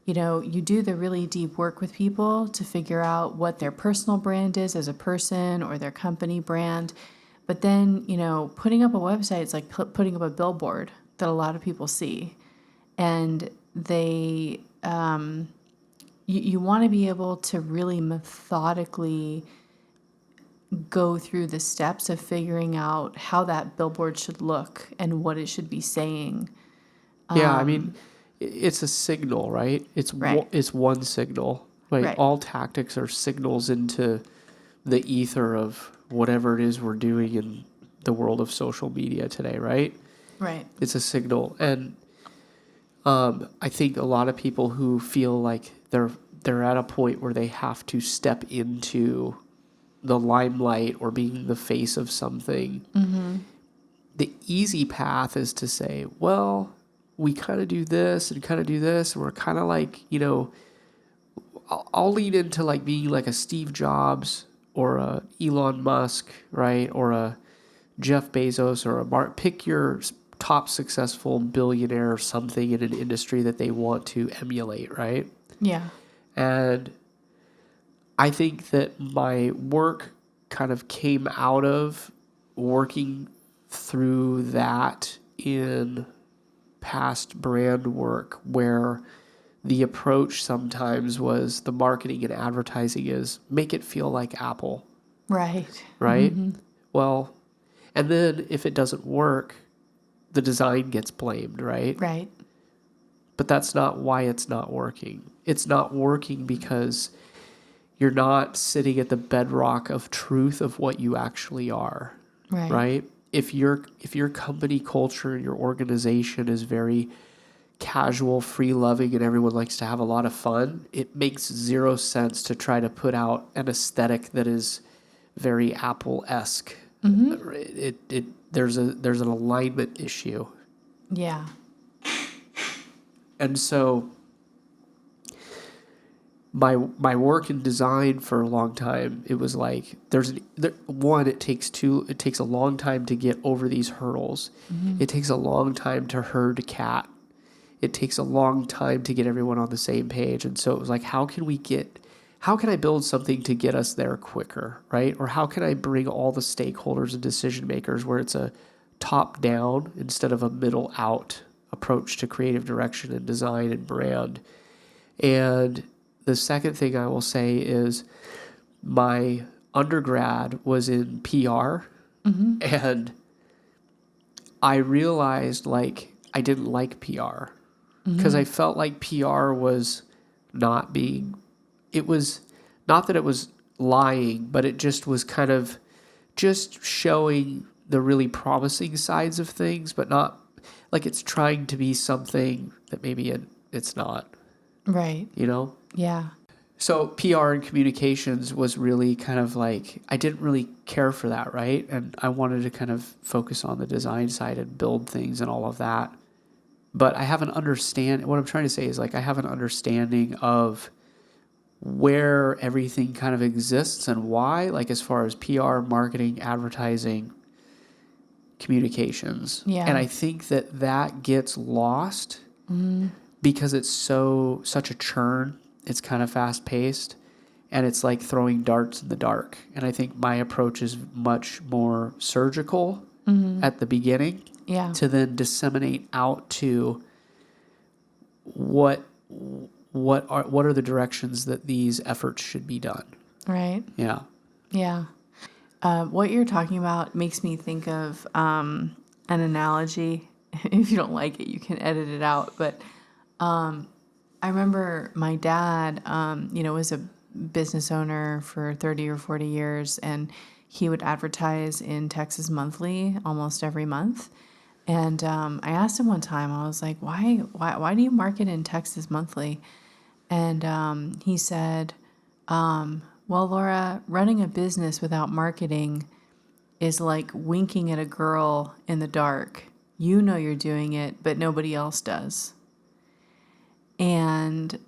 you do the really deep work with people to figure out what their personal brand is as a person or their company brand. But then, putting up a website is like putting up a billboard that a lot of people see. And you want to be able to really methodically go through the steps of figuring out how that billboard should look and what it should be saying. Yeah, I mean, it's a signal, right? It's Right. it's one signal. Right? Right. All tactics are signals into the ether of whatever it is we're doing in the world of social media today, right? Right. It's a signal, and I think a lot of people who feel like they're at a point where they have to step into the limelight or being the face of something. Mm-hmm. The easy path is to say, well, we kind of do this and kind of do this, and we're kind of like, I'll lean into like being like a Steve Jobs or a Elon Musk, right? Or a Jeff Bezos or pick your top successful billionaire or something in an industry that they want to emulate, right? Yeah. And I think that my work kind of came out of working through that in past brand work, where the approach sometimes was the marketing and advertising is make it feel like Apple, Right. right? Mm-hmm. Well, and then if it doesn't work, the design gets blamed, right? Right. But that's not why it's not working. It's not working because you're not sitting at the bedrock of truth of what you actually are, Right. right? If your company culture and your organization is very casual, free-loving, and everyone likes to have a lot of fun, it makes zero sense to try to put out an aesthetic that is very Apple-esque. Mm-hmm. There's an alignment issue. Yeah. And so my work in design for a long time, it was like it takes a long time to get over these hurdles. Mm-hmm. It takes a long time to herd a cat. It takes a long time to get everyone on the same page. And so it was like, how can I build something to get us there quicker, right? Or how can I bring all the stakeholders and decision makers where it's a top down instead of a middle out approach to creative direction and design and brand. And the second thing I will say is my undergrad was in PR, Mm-hmm. and I realized like I didn't like PR because I felt like PR was not being, it was not that it was lying, but it just was kind of just showing the really promising sides of things, but not like it's trying to be something that maybe it's not, Right. Yeah. So PR and communications was really kind of like, I didn't really care for that, right? And I wanted to kind of focus on the design side and build things and all of that. But I have what I'm trying to say is like, I have an understanding of where everything kind of exists and why, like as far as PR, marketing, advertising, communications. Yeah. And I think that gets lost because it's such a churn. It's kind of fast paced and it's like throwing darts in the dark. And I think my approach is much more surgical at the beginning to then disseminate out to what are the directions that these efforts should be done. Right. Yeah. Yeah. What you're talking about makes me think of an analogy. If you don't like it, you can edit it out. But I remember my dad, was a business owner for 30 or 40 years, and he would advertise in Texas Monthly almost every month. And I asked him one time, I was like, why do you market in Texas Monthly? And he said, well, Laura, running a business without marketing is like winking at a girl in the dark. You know you're doing it, but nobody else does. And,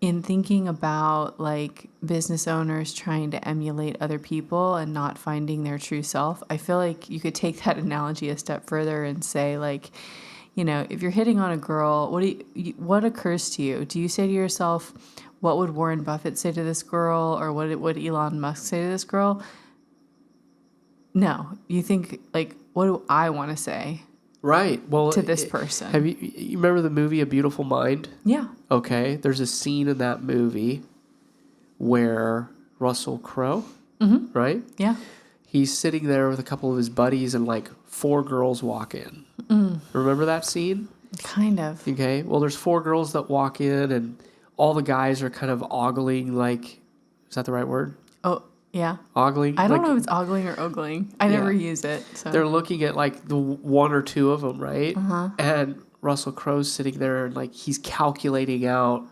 in thinking about like business owners trying to emulate other people and not finding their true self, I feel like you could take that analogy a step further and say like, if you're hitting on a girl, what occurs to you? Do you say to yourself, what would Warren Buffett say to this girl, or what would Elon Musk say to this girl? No, you think like, what do I want to say? Right. Well, to this person. Have you remember the movie A Beautiful Mind? Yeah. Okay. There's a scene in that movie where Russell Crowe, right? Yeah. He's sitting there with a couple of his buddies and like 4 girls walk in. Remember that scene? Kind of. Okay. Well, there's 4 girls that walk in and all the guys are kind of ogling, like, is that the right word? Oh, yeah. Ogling? I don't know if it's ogling or ogling. I never use it. So. They're looking at like the 1 or 2 of them, right? And Russell Crowe's sitting there and like he's calculating out.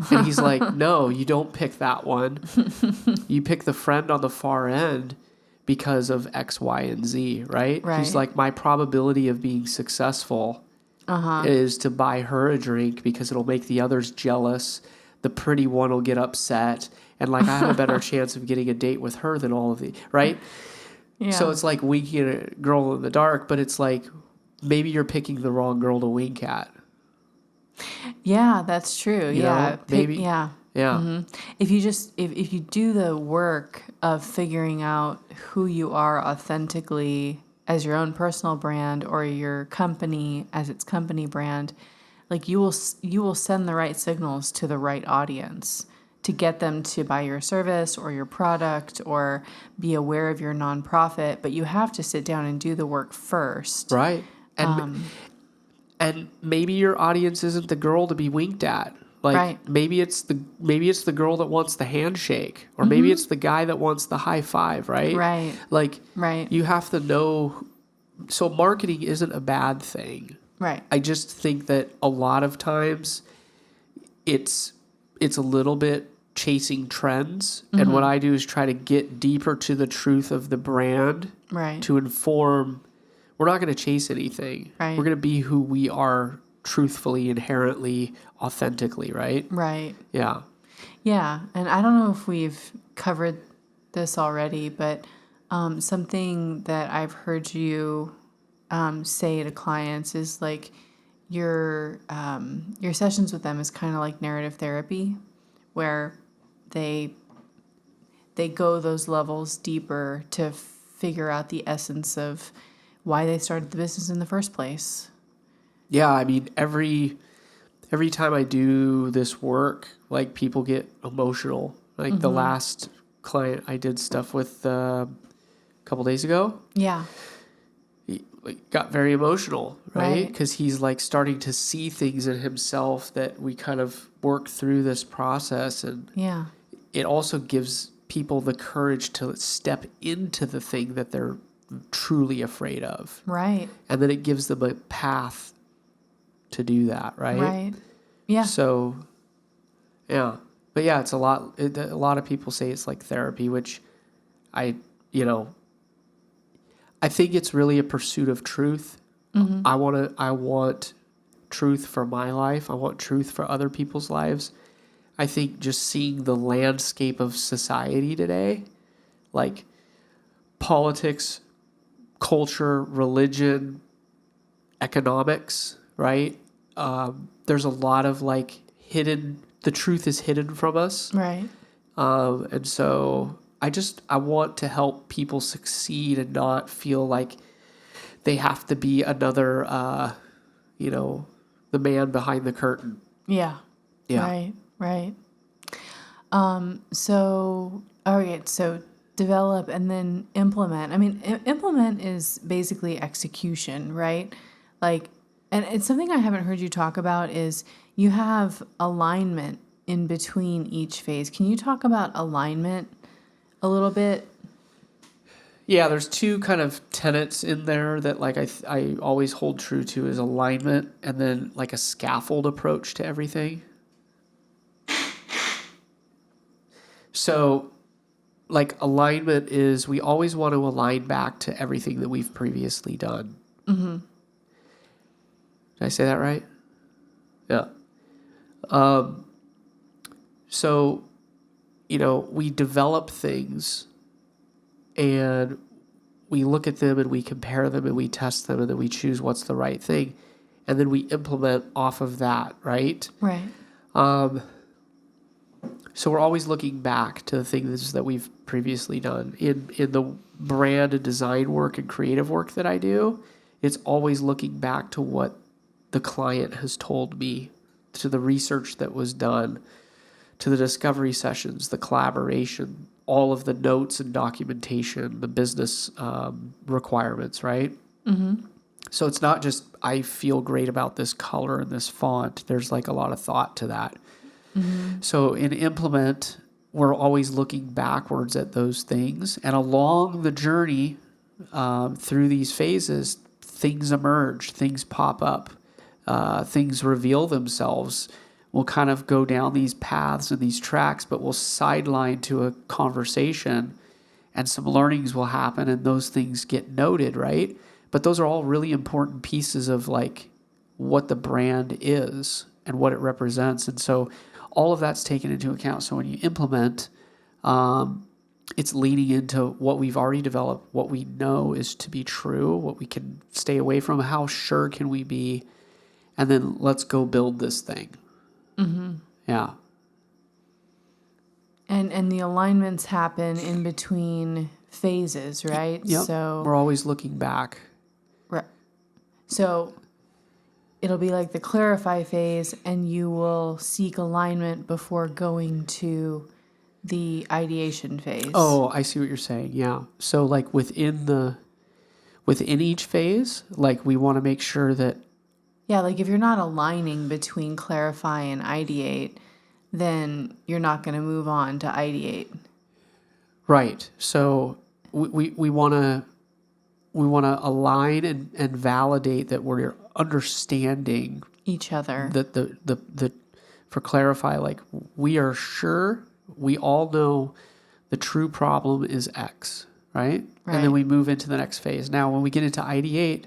And he's like, no, you don't pick that one. You pick the friend on the far end because of X, Y, and Z, right? He's like, my probability of being successful is to buy her a drink because it'll make the others jealous. The pretty one will get upset. And like, I have a better chance of getting a date with her than all of the, right? Yeah. So it's like winking at a girl in the dark, but it's like, maybe you're picking the wrong girl to wink at. Yeah, that's true. You know, maybe. Yeah. Yeah. If you just if you do the work of figuring out who you are authentically as your own personal brand or your company as its company brand, like you will send the right signals to the right audience to get them to buy your service or your product or be aware of your nonprofit, but you have to sit down and do the work first. Right. And maybe your audience isn't the girl to be winked at. Like maybe it's the girl that wants the handshake, or maybe it's the guy that wants the high five, right? Right. Like you have to know. So marketing isn't a bad thing. Right. I just think that a lot of times it's a little bit chasing trends, and what I do is try to get deeper to the truth of the brand, to inform. We're not going to chase anything. Right. We're going to be who we are truthfully, inherently, authentically, right? Right. Yeah. Yeah. And I don't know if we've covered this already, but something that I've heard you say to clients is like your sessions with them is kind of like narrative therapy, where they go those levels deeper to figure out the essence of why they started the business in the first place. Yeah, I mean, every time I do this work, like people get emotional. Like the last client I did stuff with a couple days ago. Yeah. He got very emotional, right? Because he's like starting to see things in himself that we kind of work through this process. And it also gives people the courage to step into the thing that they're truly afraid of. Right. And then it gives them a path to do that, right? Right. Yeah. So, yeah. But yeah, it's a lot of people say it's like therapy, which I think it's really a pursuit of truth. I want truth for my life. I want truth for other people's lives. I think just seeing the landscape of society today, like politics, culture, religion, economics, right? There's a lot of like the truth is hidden from us. Right. And so I want to help people succeed and not feel like they have to be another, the man behind the curtain. Yeah. Yeah. Right. Right. So develop and then implement. I mean, implement is basically execution, right? Like, and it's something I haven't heard you talk about is you have alignment in between each phase. Can you talk about alignment a little bit? Yeah, there's 2 kind of tenets in there that like I always hold true to is alignment and then like a scaffold approach to everything. So like alignment is we always want to align back to everything that we've previously done. Mm-hmm. Did I say that right? Yeah. So, we develop things and we look at them and we compare them and we test them and then we choose what's the right thing. And then we implement off of that, right? Right. So we're always looking back to the things that we've previously done. In the brand and design work and creative work that I do, it's always looking back to what the client has told me, to the research that was done, to the discovery sessions, the collaboration, all of the notes and documentation, the business requirements, right? Mm-hmm. So it's not just, I feel great about this color and this font. There's like a lot of thought to that. Mm-hmm. So in implement, we're always looking backwards at those things. And along the journey through these phases, things emerge, things pop up, things reveal themselves. We'll kind of go down these paths and these tracks, but we'll sideline to a conversation and some learnings will happen and those things get noted, right? But those are all really important pieces of like what the brand is and what it represents. And so all of that's taken into account. So when you implement, it's leaning into what we've already developed, what we know is to be true, what we can stay away from, how sure can we be, and then let's go build this thing. Mm-hmm. Yeah. And the alignments happen in between phases, right? Yep. So we're always looking back. Right. So it'll be like the clarify phase, and you will seek alignment before going to the ideation phase. Oh, I see what you're saying. Yeah. So like within each phase, like we want to make sure that. Yeah, like if you're not aligning between clarify and ideate, then you're not going to move on to ideate. Right. So we want to align and validate that we're understanding each other. That the for clarify, like we are sure, we all know the true problem is X, right? And then we move into the next phase. Now, when we get into ideate,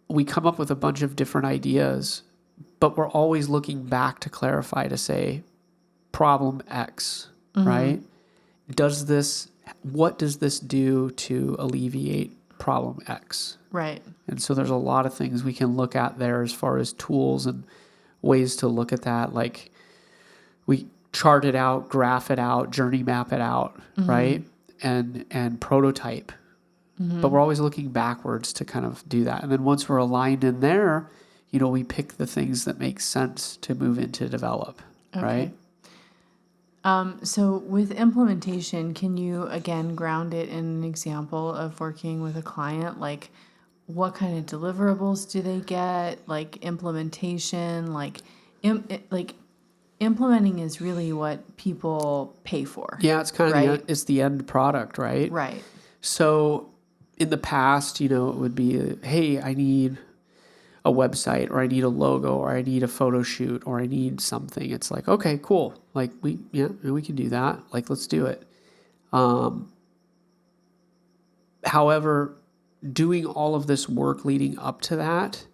we come up with a bunch of different ideas, but we're always looking back to clarify to say problem X, right? What does this do to alleviate problem X? Right. And so there's a lot of things we can look at there as far as tools and ways to look at that. Like we chart it out, graph it out, journey map it out, right? And prototype. But we're always looking backwards to kind of do that. And then once we're aligned in there, we pick the things that make sense to move into develop, right? So with implementation, can you again ground it in an example of working with a client? Like what kind of deliverables do they get? Like implementation, like implementing is really what people pay for. Yeah, it's kind of it's the end product, right? Right. So in the past, it would be, hey, I need a website, or I need a logo, or I need a photo shoot, or I need something. It's like, okay, cool. Like we can do that. Like, let's do it. However, doing all of this work leading up to that,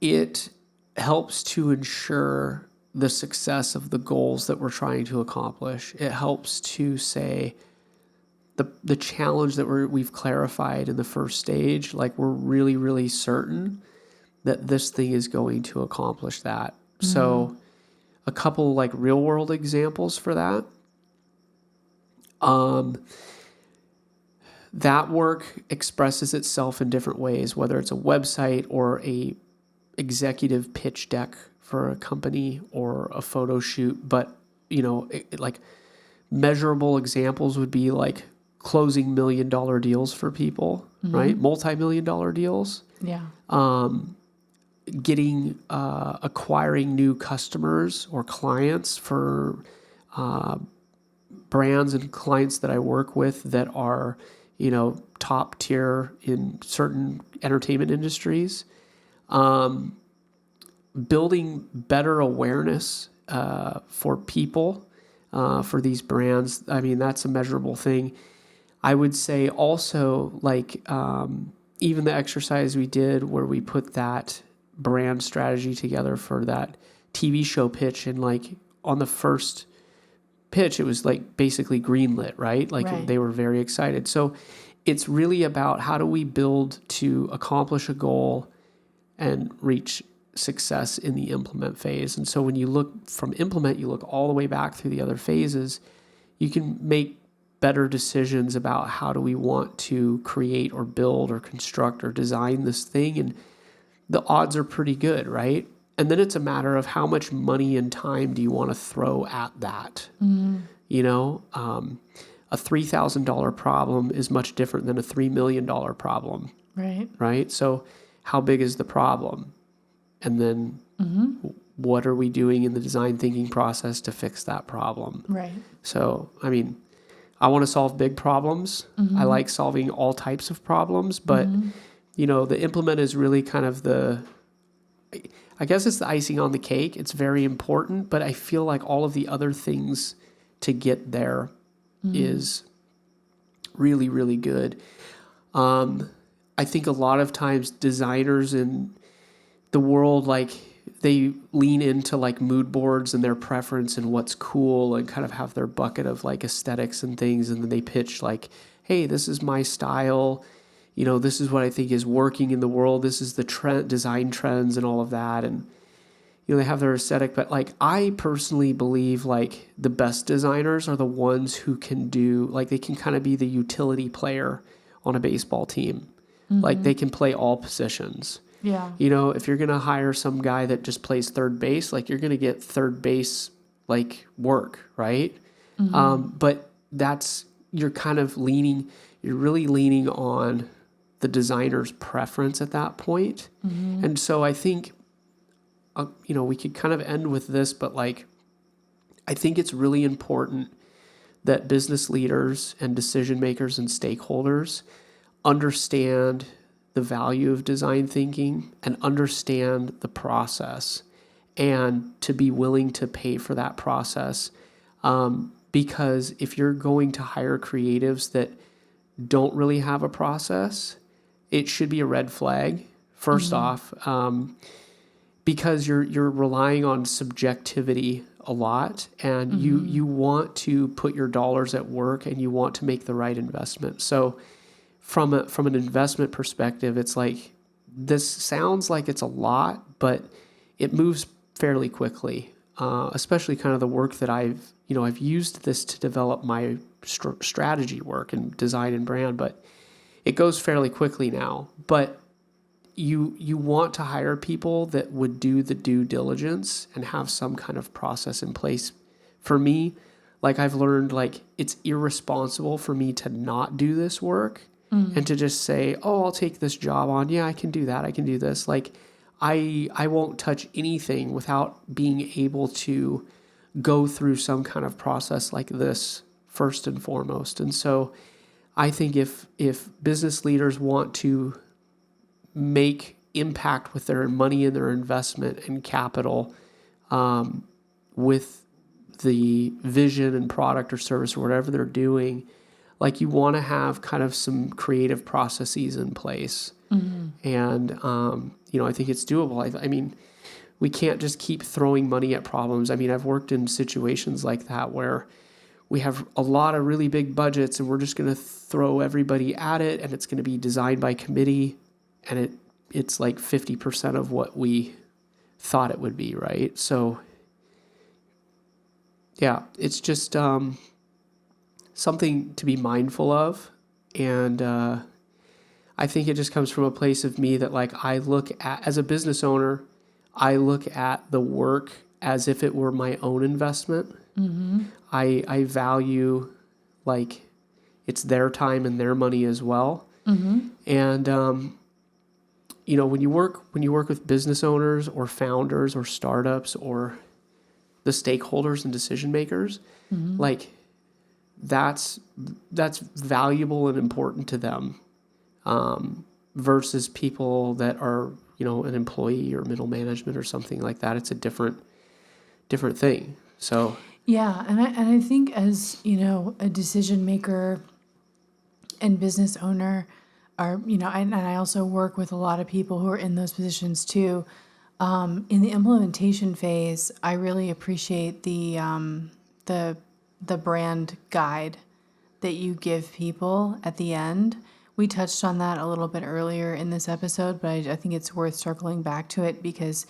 it helps to ensure the success of the goals that we're trying to accomplish. It helps to say the challenge that we've clarified in the first stage, like we're really, really certain that this thing is going to accomplish that. Mm-hmm. So a couple like real world examples for that. That work expresses itself in different ways, whether it's a website or a executive pitch deck for a company or a photo shoot. But, like measurable examples would be like closing $1 million deals for people, right? Multi-million-dollar deals. Yeah. Acquiring new customers or clients for brands and clients that I work with that are, top tier in certain entertainment industries. Building better awareness for people, for these brands. I mean, that's a measurable thing. I would say also, like, even the exercise we did where we put that brand strategy together for that TV show pitch, and like on the first pitch, it was like basically greenlit, right? Like Right. they were very excited. So it's really about how do we build to accomplish a goal and reach success in the implement phase. And so when you look from implement, you look all the way back through the other phases, you can make better decisions about how do we want to create or build or construct or design this thing. And the odds are pretty good, right? And then it's a matter of how much money and time do you want to throw at that? You know, a $3,000 problem is much different than a $3 million problem, Right. right? So how big is the problem? And then what are we doing in the design thinking process to fix that problem? Right. So, I mean, I want to solve big problems. I like solving all types of problems, but you know, the implement is really kind of I guess it's the icing on the cake. It's very important, but I feel like all of the other things to get there is really, really good. I think a lot of times designers in the world, like they lean into like mood boards and their preference and what's cool and kind of have their bucket of like aesthetics and things. And then they pitch like, hey, this is my style. You know, this is what I think is working in the world. This is the trend, design trends and all of that. And, you know, they have their aesthetic, but like, I personally believe like the best designers are the ones who can do, like they can kind of be the utility player on a baseball team. Like they can play all positions. Yeah. You know, if you're going to hire some guy that just plays third base, like you're going to get third base like work, right? But you're really leaning on the designer's preference at that point. And so I think, you know, we could kind of end with this, but like, I think it's really important that business leaders and decision makers and stakeholders understand the value of design thinking and understand the process and to be willing to pay for that process. Because if you're going to hire creatives that don't really have a process, it should be a red flag, first off, because you're relying on subjectivity a lot, and you want to put your dollars at work and you want to make the right investment. So from an investment perspective, it's like, this sounds like it's a lot, but it moves fairly quickly, especially kind of the work that I've used this to develop my strategy work and design and brand, but it goes fairly quickly now. But you want to hire people that would do the due diligence and have some kind of process in place. For me, like I've learned, like it's irresponsible for me to not do this work and to just say, oh, I'll take this job on. Yeah, I can do that. I can do this. Like I won't touch anything without being able to go through some kind of process like this first and foremost. And so I think if business leaders want to make impact with their money and their investment and capital, with the vision and product or service or whatever they're doing, like you want to have kind of some creative processes in place. And, you know, I think it's doable. I mean, we can't just keep throwing money at problems. I mean, I've worked in situations like that where we have a lot of really big budgets and we're just going to throw everybody at it, and it's going to be designed by committee, and it's like 50% of what we thought it would be, right? So yeah, it's just something to be mindful of. And I think it just comes from a place of me that like I look at, as a business owner, I look at the work as if it were my own investment. I value like it's their time and their money as well. And you know, when you work with business owners or founders or startups or the stakeholders and decision makers, like that's valuable and important to them, versus people that are, you know, an employee or middle management or something like that. It's a different thing. So Yeah, and I think as, you know, a decision maker and business owner, or, you know, and I also work with a lot of people who are in those positions too. In the implementation phase, I really appreciate the brand guide that you give people at the end. We touched on that a little bit earlier in this episode, but I think it's worth circling back to it because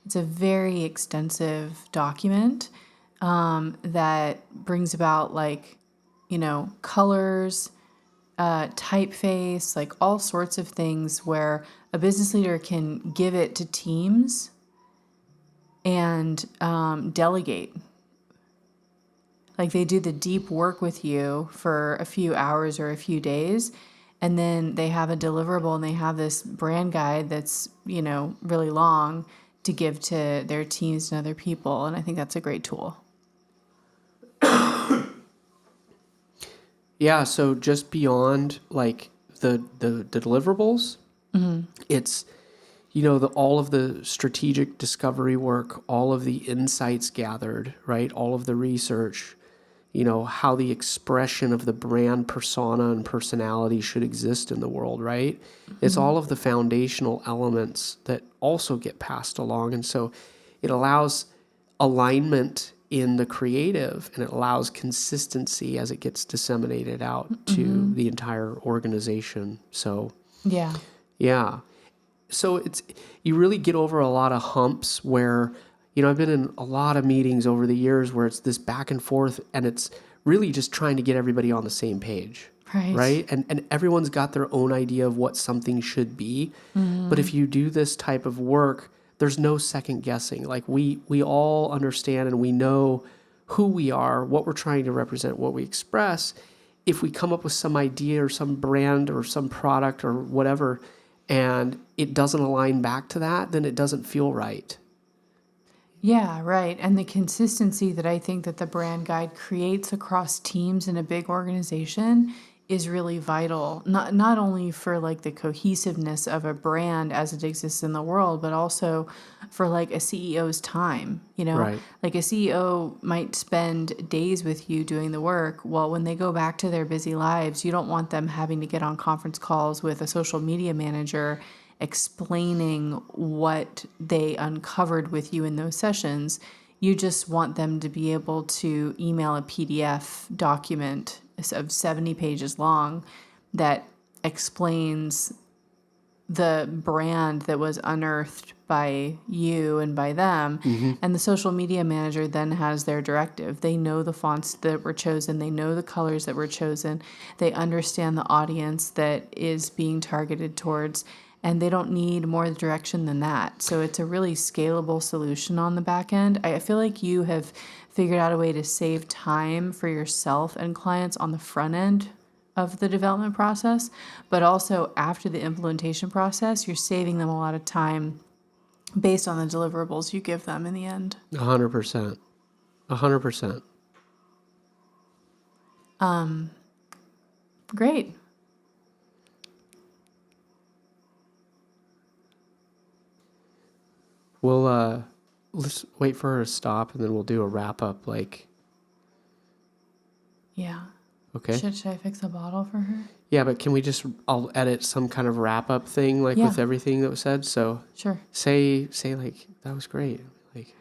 it's a very extensive document that brings about colors, typeface, like all sorts of things where a business leader can give it to teams and delegate. Like they do the deep work with you for a few hours or a few days, and then they have a deliverable and they have this brand guide that's, really long to give to their teams and other people. And I think that's a great tool. Yeah, so just beyond like the deliverables, it's all of the strategic discovery work, all of the insights gathered, right? All of the research, how the expression of the brand persona and personality should exist in the world, right? It's all of the foundational elements that also get passed along. And so it allows alignment in the creative, and it allows consistency as it gets disseminated out to the entire organization. So, Yeah. yeah. So you really get over a lot of humps where, I've been in a lot of meetings over the years where it's this back and forth, and it's really just trying to get everybody on the same page. Right. Right. And everyone's got their own idea of what something should be. But if you do this type of work, there's no second guessing. Like we all understand and we know who we are, what we're trying to represent, what we express. If we come up with some idea or some brand or some product or whatever, and it doesn't align back to that, then it doesn't feel right. Yeah, right. And the consistency that I think that the brand guide creates across teams in a big organization is really vital. Not only for like the cohesiveness of a brand as it exists in the world, but also for like a CEO's time, Right. Like a CEO might spend days with you doing the work. Well, when they go back to their busy lives, you don't want them having to get on conference calls with a social media manager explaining what they uncovered with you in those sessions. You just want them to be able to email a PDF document of 70 pages long that explains the brand that was unearthed by you and by them. And the social media manager then has their directive. They know the fonts that were chosen. They know the colors that were chosen. They understand the audience that is being targeted towards. And they don't need more direction than that. So it's a really scalable solution on the back end. I feel like you have figured out a way to save time for yourself and clients on the front end of the development process, but also after the implementation process, you're saving them a lot of time based on the deliverables you give them in the end. 100%. 100%. Great. We'll let's wait for her to stop, and then we'll do a wrap up. Yeah. Okay. Should I fix a bottle for her? Yeah, but can we I'll edit some kind of wrap up thing Yeah. with everything that was said. So Sure. say like that was great. Like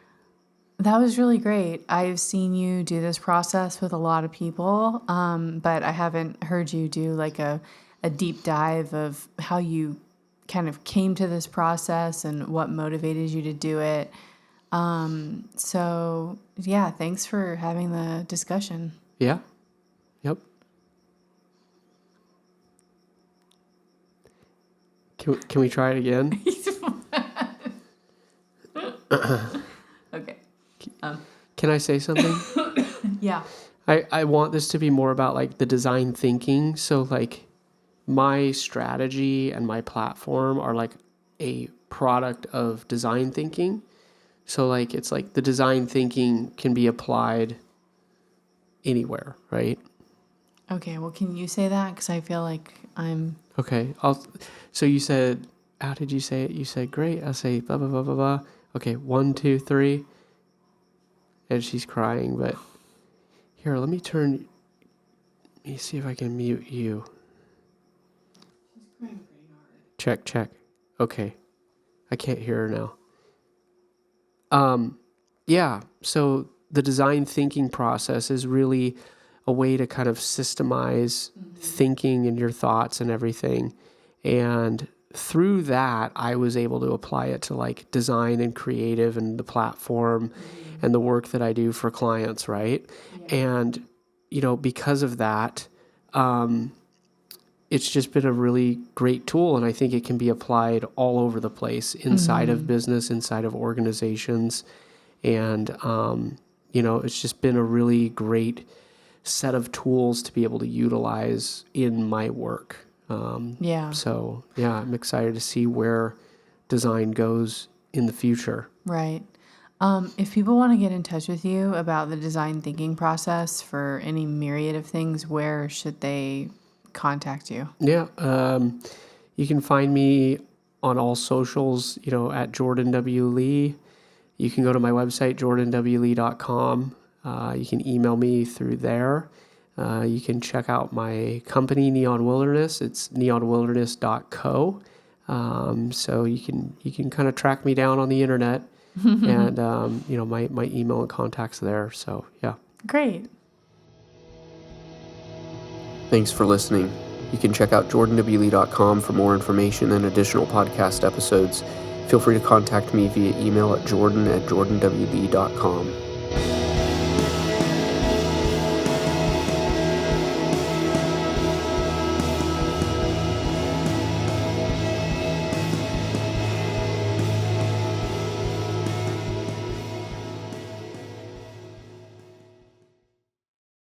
That was really great. I've seen you do this process with a lot of people, but I haven't heard you do like a deep dive of how you kind of came to this process and what motivated you to do it. So yeah, thanks for having the discussion. yeah. Yep. Can we try it again? Okay. Can I say something? Yeah. I want this to be more about like the design thinking. So like my strategy and my platform are like a product of design thinking. So like it's like the design thinking can be applied anywhere, right? Okay. Well, can you say that? Because I feel like I'm. Okay. So you said, how did you say it? You said great. I'll say blah blah blah blah blah. Okay, 1, 2, 3. And she's crying, but here, let me see if I can mute you. She's crying pretty hard. Check. Okay. I can't hear her now. Yeah. So the design thinking process is really a way to kind of systemize thinking and your thoughts and everything. And through that, I was able to apply it to like design and creative and the platform and the work that I do for clients, right? And, because of that, it's just been a really great tool. And I think it can be applied all over the place, inside of business, inside of organizations. And, it's just been a really great set of tools to be able to utilize in my work. So, I'm excited to see where design goes in the future. Right. If people want to get in touch with you about the design thinking process for any myriad of things, where should they contact you? Yeah. You can find me on all socials, at Jordan W. Lee. You can go to my website, jordanwlee.com. You can email me through there. You can check out my company, Neon Wilderness. It's neonwilderness.co. So you can kind of track me down on the internet, and my email and contacts there. So yeah. Great. Thanks for listening. You can check out jordanwlee.com for more information and additional podcast episodes. Feel free to contact me via email at jordan@jordanwlee.com.